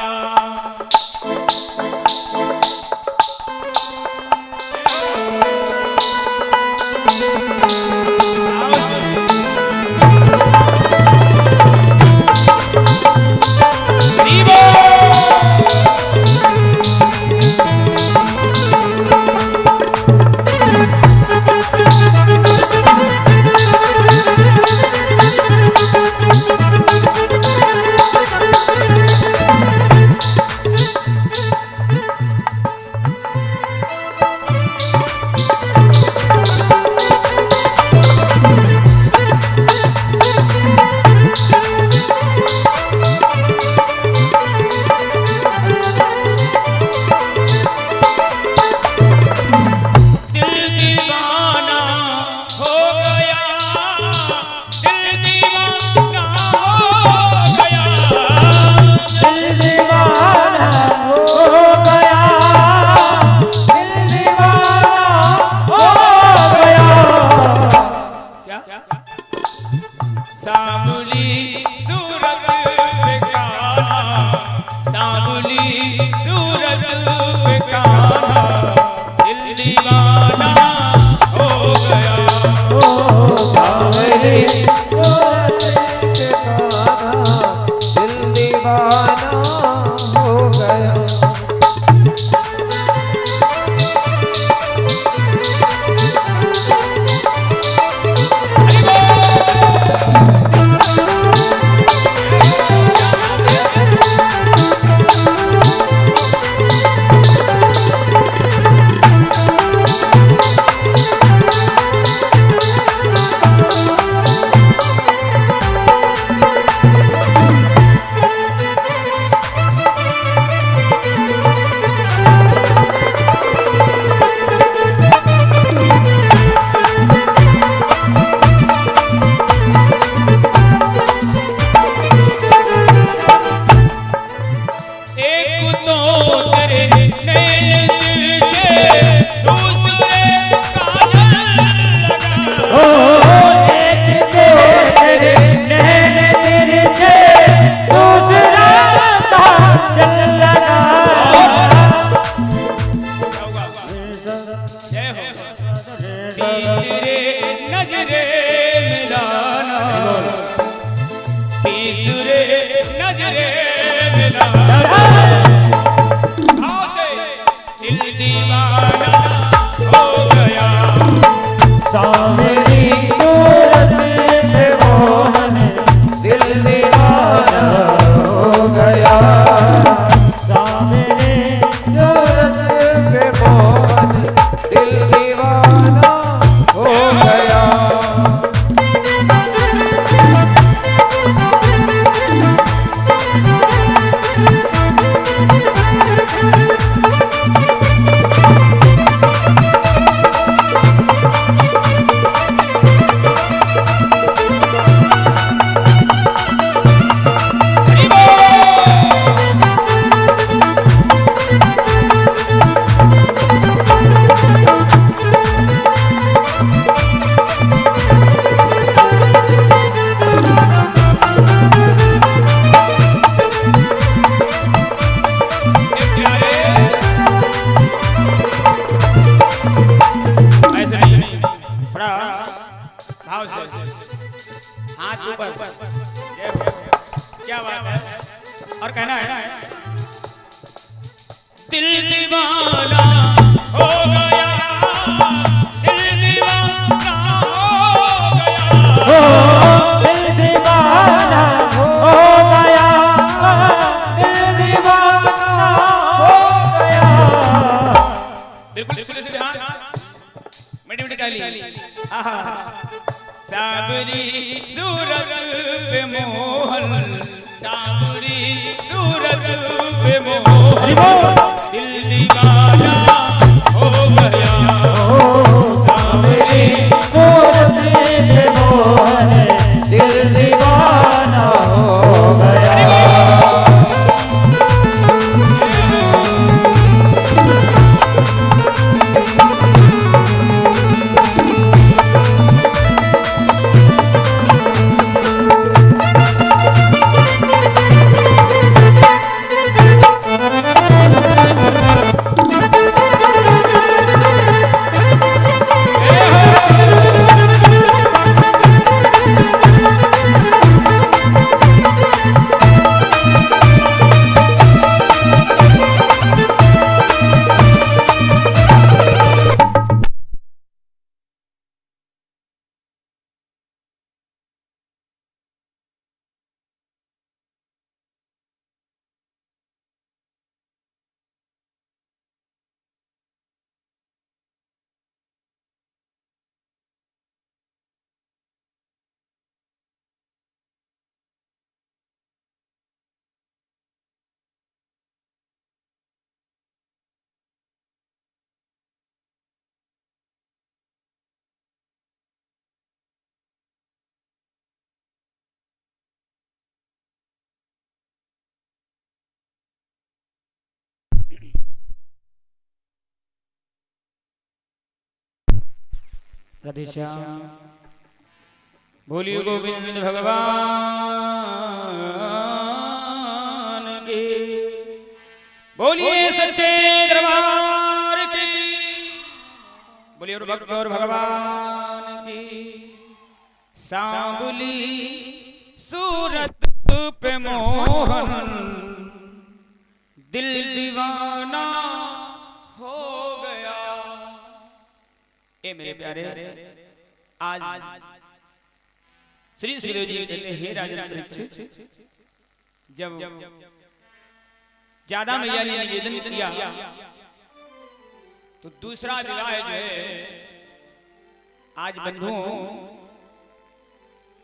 हाथ ऊपर, जय हो। क्या बात है। और कहना है दिल दीवाना हो गया, दिल दीवाना हो गया, दिल दीवाना हो गया, दिल दीवाना हो गया। बिल्कुल सीधे सीधे हाथ, मिठी मिठी ताली। आहा, साबरी सूरत पे मोहन, साबरी सूरत पे मोहन, दिल दीवाना हो गया, सावरी सूरत पे मोहन, दिल दीवाना हो गया। राधे श्याम। बोलिए गोविंद भगवान की, बोलिए सच्चे दरबार की, बोलिए और भक्त और भगवान की। सांबली सूरत पे मोहन, दिल दीवाना हो गया। ए मेरे प्यारे, आज श्री सुखदेव जी कहते हैं, हे राजन परीक्षित, जब ज्यादा मैया ने निवेदन किया तो दूसरा विवाह जो है आज बंधुओं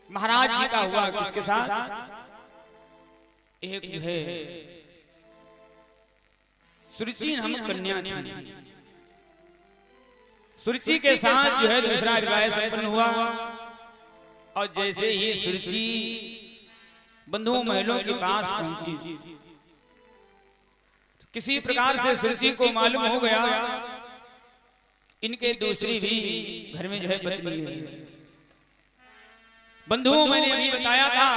महाराज जी का हुआ। किसके साथ? एक जो है सुरुचि नामक कन्या थी, सुरुचि के साथ जो है दूसरा विवाह संपन्न हुआ। और जैसे ही सुरुचि बंधुओं महलों के पास पहुंची, किसी प्रकार से सुरुचि को मालूम हो गया इनके दूसरी भी घर में जो है पत्नी है। बंधुओं मैंने अभी बताया था,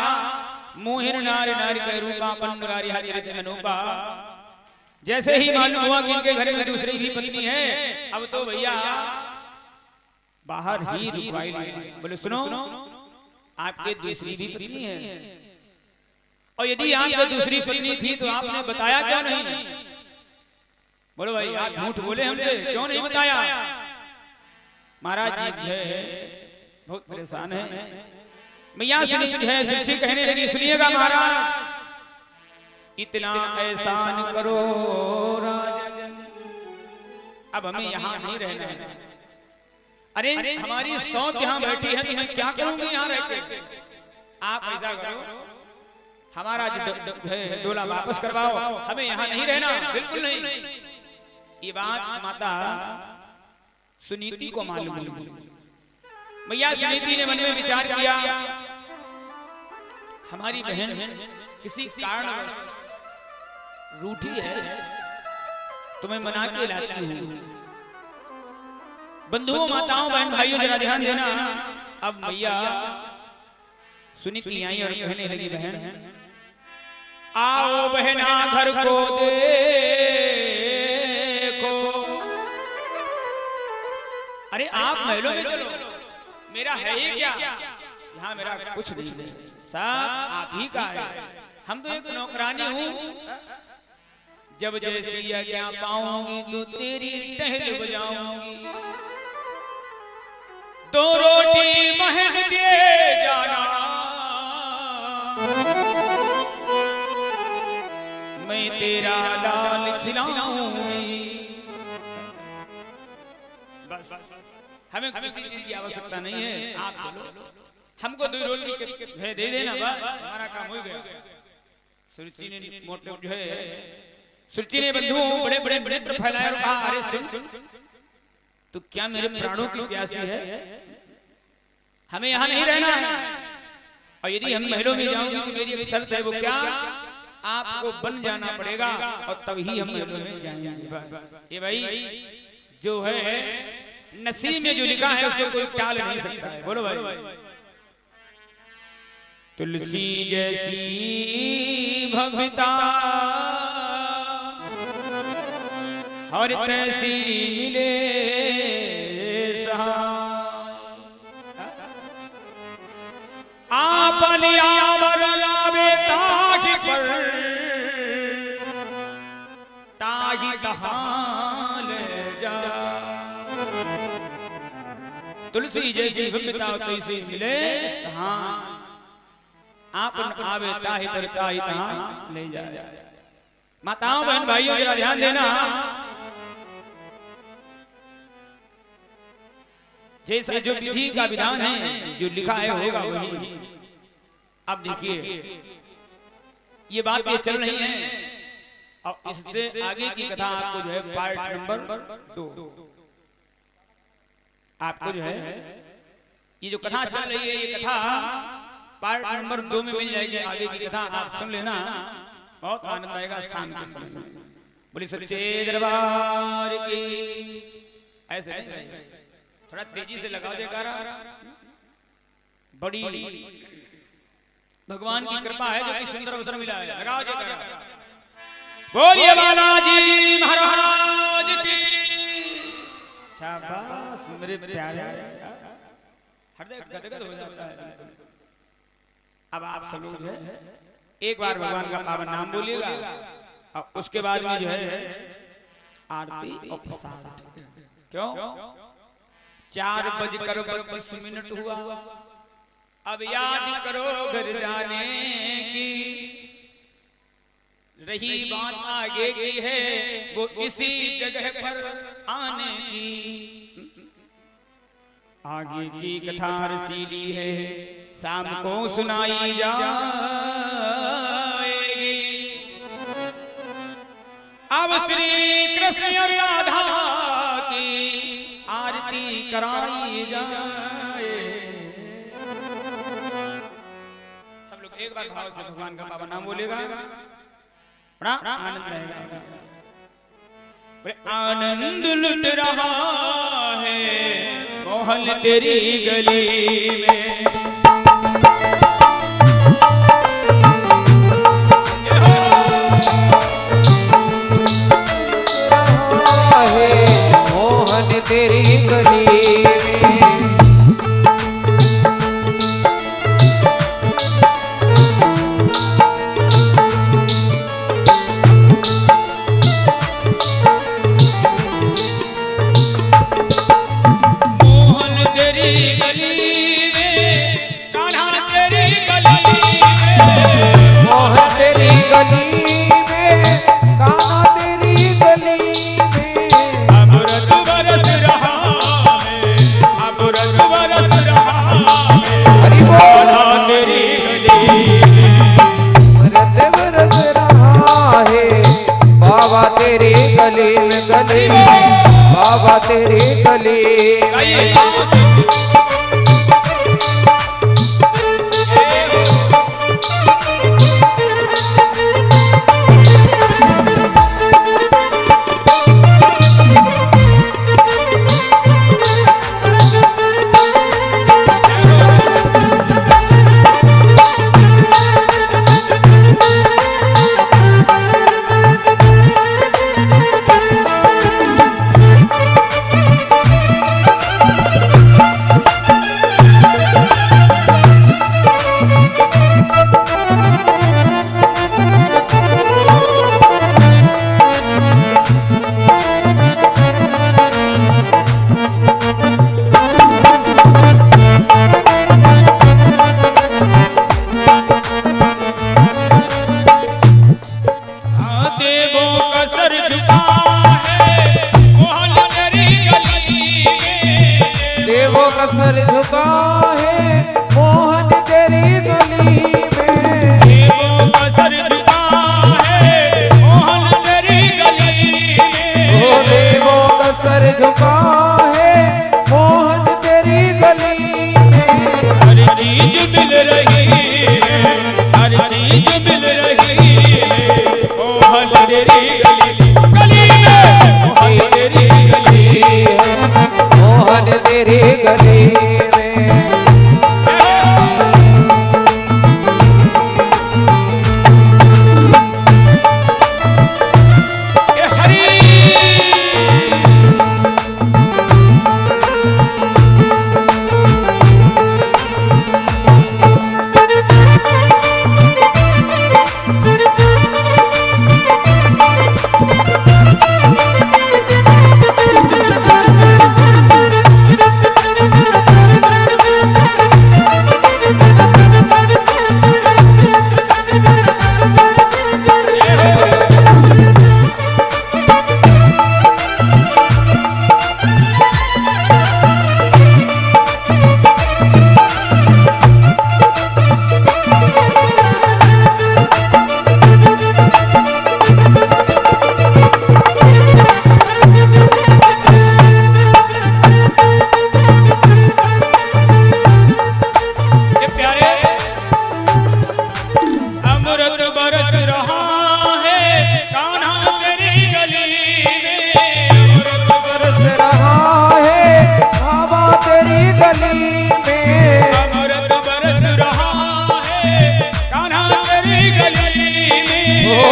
मोहिर नारी नारी के रूपा पन्नगारी हाजिर अनूपा। जैसे ही मालूम हुआ कि इनके घर में दूसरी भी पत्नी है, अब तो भैया बाहर ही रुकवाई लिया। बोले सुनो, आपके दूसरी भी पत्नी है, और यदि आपके दूसरी पत्नी थी तो आपने बताया क्यों नहीं? बोलो भाई, आप झूठ बोले हमसे, क्यों नहीं बताया? महाराज जी है बहुत परेशान है। मैया सुनी है, सुरुचि कहने लगी, सुनिएगा महाराज, इतना एहसान करो राजन, अब हमें यहाँ नहीं रहना है। अरे हमारी सौत यहाँ बैठी है तो मैं क्या करूंगी यहाँ रहकर? आप ऐसा करो, हमारा डोला वापस करवाओ, हमें यहाँ नहीं रहना, बिल्कुल नहीं। ये बात माता सुनीति को मालूम हुई। मैया सुनीति ने मन में विचार किया, हमारी बहन किसी कारणवश रूठी है तो मैं मना के लाती हूँ। बंधुओं माताओं बहन भाइयों जरा ध्यान देना। अब मैया सुनीति आई और कहने लगी, बहन आओ बहना घर को देखो। अरे आप महलों में चलो, मेरा है ये क्या? यहाँ मेरा कुछ नहीं है, सब आप ही का है। हम तो एक नौकरानी हूँ, जब जैसी आज्ञा पाऊंगी तो तेरी टहल बजाऊंगी, दो रोटी महन दे जाना, मैं तेरा लाल खिलाऊंगी। बस हमें किसी चीज की आवश्यकता नहीं है, आप चलो, हमको 2 रोल की दे देना, बस हमारा काम हो गया। सुरुचि ने मोटे जो है, सुरुचि ने बंधुओं बड़े बड़े नेत्र फैलाए और कहा, अरे सुन, तो क्या मेरे प्राणों की प्यासी है, हमें यहाँ नहीं रहना है, और यदि हम महलों में जाऊंगी तो मेरी एक शर्त है, वो क्या, आपको बन जाना पड़ेगा और तभी हम महलों में जाएंगे। बस ये भाई जो है नसीब में जो लिखा है उसको कोई टाल नहीं सकता है। बोलो भाई। तुलसी जैसी भविता हर तैसी मिले आपन आवर आवे ताहि पर ताहि तहां ले जा। तुलसी जैसी भविता तैसी मिले सहाय, आपन आवे ताहि पर ताहि तहां ले जा। माताओं बहन भाइयों जरा ध्यान देना, जैसा जो विधि का विधान है, जो लिखा है होगा वही। अब देखिए ये बात ये चल रही है, और इससे आगे की कथा आपको जो है पार्ट नंबर 2 आपको जो है ये जो कथा चल रही है, ये कथा पार्ट नंबर 2 में मिल जाएगी। आगे की कथा आप सुन लेना, बहुत आनंद आएगा शाम के समय में। बोली सच्चे दरबार की। ऐसे थोड़ा तेजी से लगाओ जयकारा। बड़ी भगवान की कृपा है जो कि सुंदर अवसर मिला है, लगाओ जयकारा। बोलिए बालाजी महाराज की। शाबाश मेरे प्यारे, हृदय गदगद हो जाता है। अब आप सब लोग जो है एक बार भगवान का पावन नाम बोलिएगा, और उसके बाद में जो है आरती और प्रसाद। क्यों 4:32 हुआ, अब याद करो घर जाने की, रही बात आगे की है वो इसी जगह पर आने की। आगे की कथा रसीली है, शाम को सुनाई जाएगी। अब श्री कृष्ण और राधा की आरती कराई जाए। सब लोग एक बार भाव से भगवान का पावन नाम बोलेगा, बड़ा आनंद रहेगा। आनंद लुट रहा है मोहन तेरी गली में। मोहन तेरी गली में। गली में गली में बाबा तेरी गली में। रही है, हर चीज मिल रही है। मोहन तेरी गली गली में, मोहन तेरी गली है, मोहन तेरी गली में।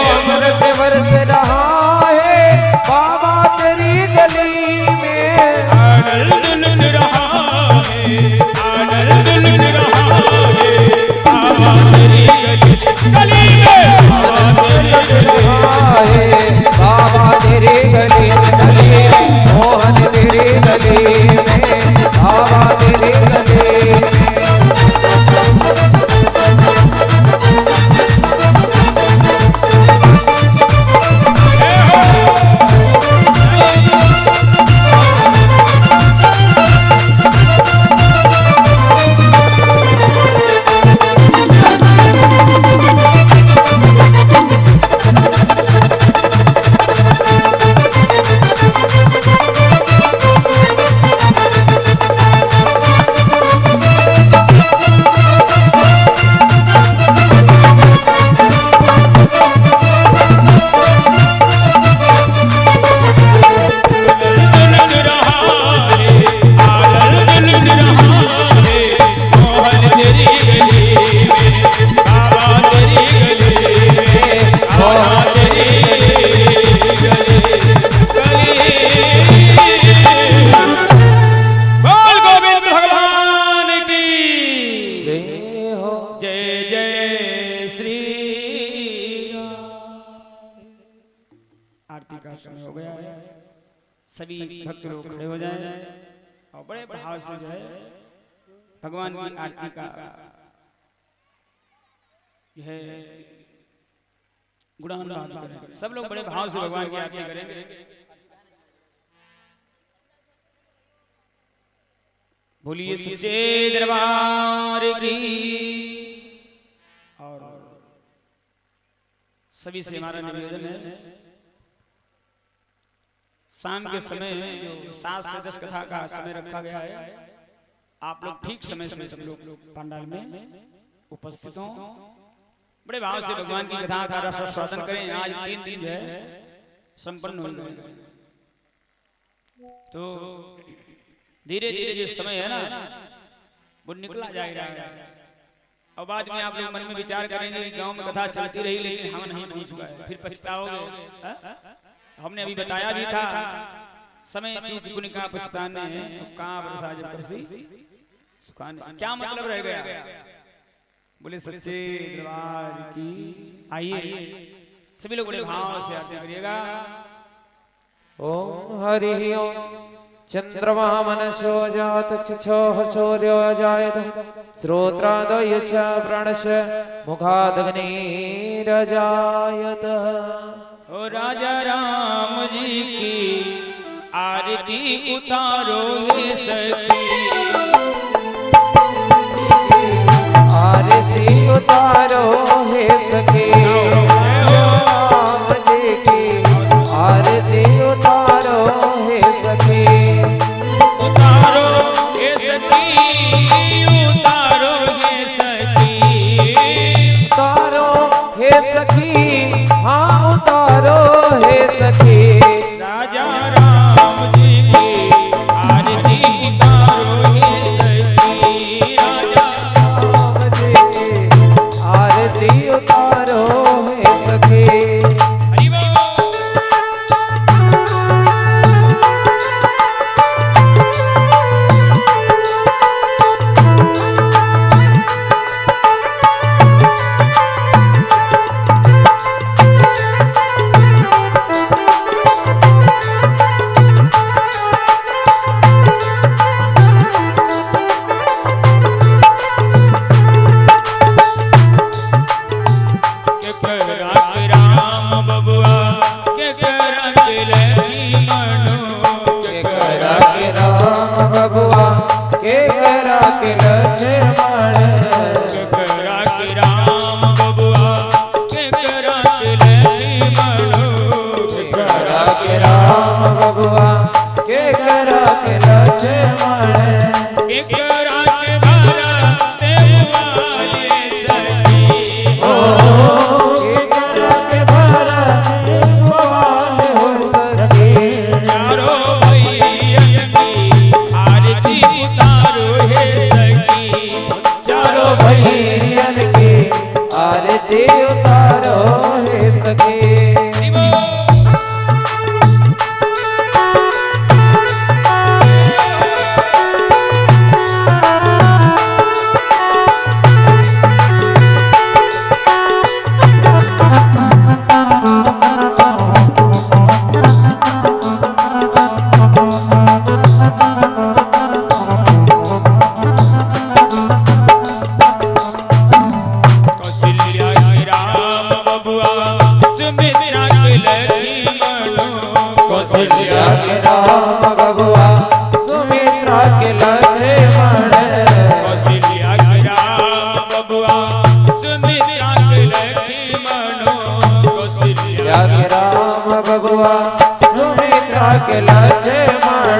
अमृत बरस रहा है बाबा तेरी गली में। आनंद लुट रहा है, आनंद लुट रहा है बाबा तेरी गली में। आनंद लुट रहा है बाबा तेरी गली में, मोहन तेरी गली में, बाबा तेरी गली में। सभी भक्त लोग खड़े हो जाएं और बड़े भाव से जो है भगवान की आरती का यह गुणानुवाद करें। सब लोग बड़े भाव से भगवान की आरती करेंगे। बोलिए सच्चे दरबार की। और सभी से हमारा निवेदन है, शाम के समय जो 7 से 10 कथा का समय रखा गया है, आप लोग ठीक समय से सब लोग पंडाल में उपस्थित हों, बड़े भाव से भगवान की कथा का रस स्वादन करें। आज 3 दिन जो है संपन्न हो गए, तो धीरे धीरे जो समय है ना वो निकला जा रहा है। और बाद में आप लोग मन में विचार करेंगे कि गांव में कथा चलती रही लेकिन हम नहीं पहुंच पाए, फिर पछताओगे। हमने अभी बताया भी था, समय चूक गुनिका पछताने कहां बरसा जब करसी सुखाने। क्या मतलब रह गया? बोले सच्चे दरबार की। आइए सभी लोग बड़े भाव से आरती करिएगा। ओम हरि ओम। चंद्रमा मनसो जात चक्षुः सूर्यो जायत श्रोत्रादय च प्रणश मुखादग्निरजायत। ओ राजा राम जी की आरती उतारो हे सखी, आरती उतारो हे सखी। राम जी की आरती उतारो हे सखी, उतारो हे सखी, उतारो हे सखी। भैयन की आरती उतारो हे सखी। कौशल्या के राम बबुआ सुमित्रा के लक्ष्मण। कौशल्या के राम बबुआ सुमित्रा के लक्ष्मण। कौशल्या के राम बबुआ सुमित्रा के लक्ष्मण।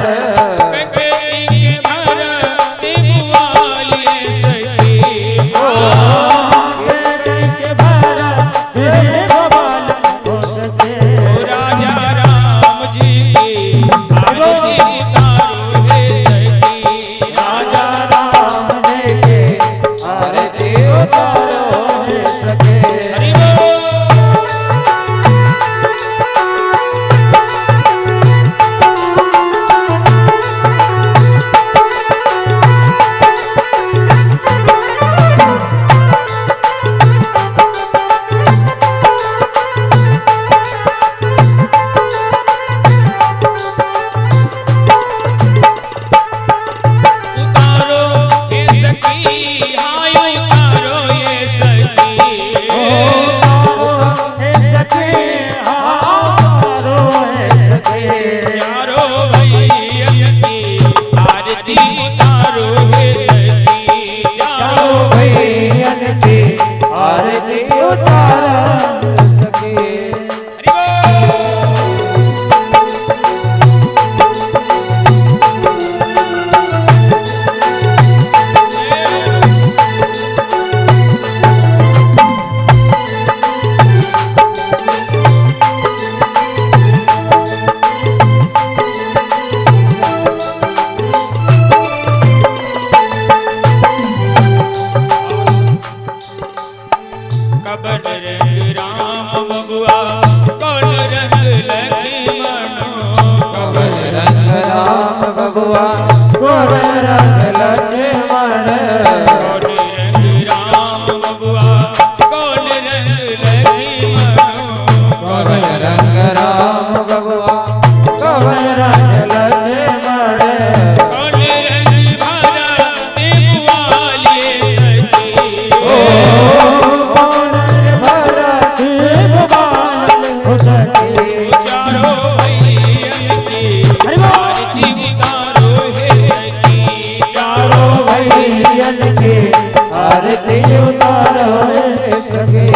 आरती उतारो हे सखी।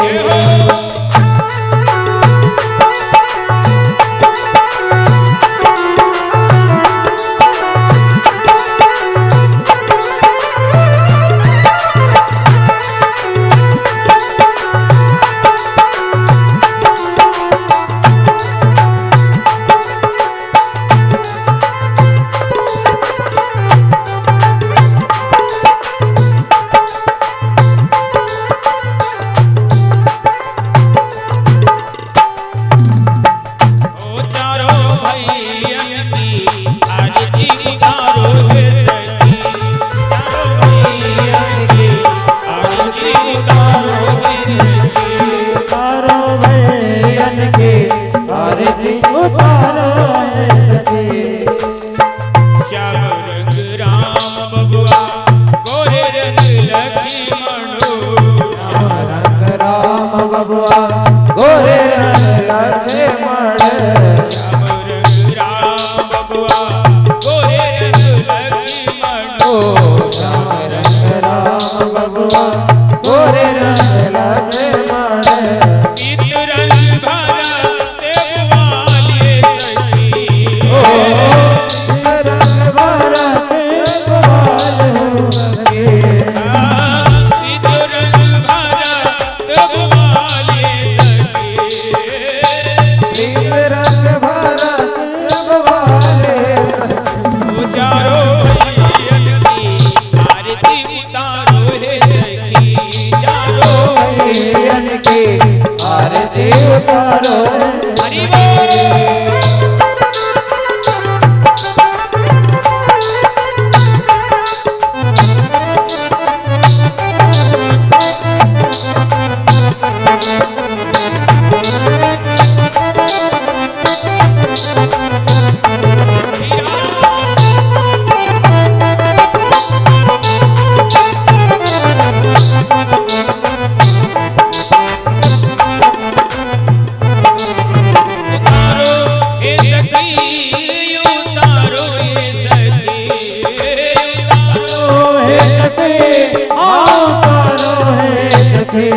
श्री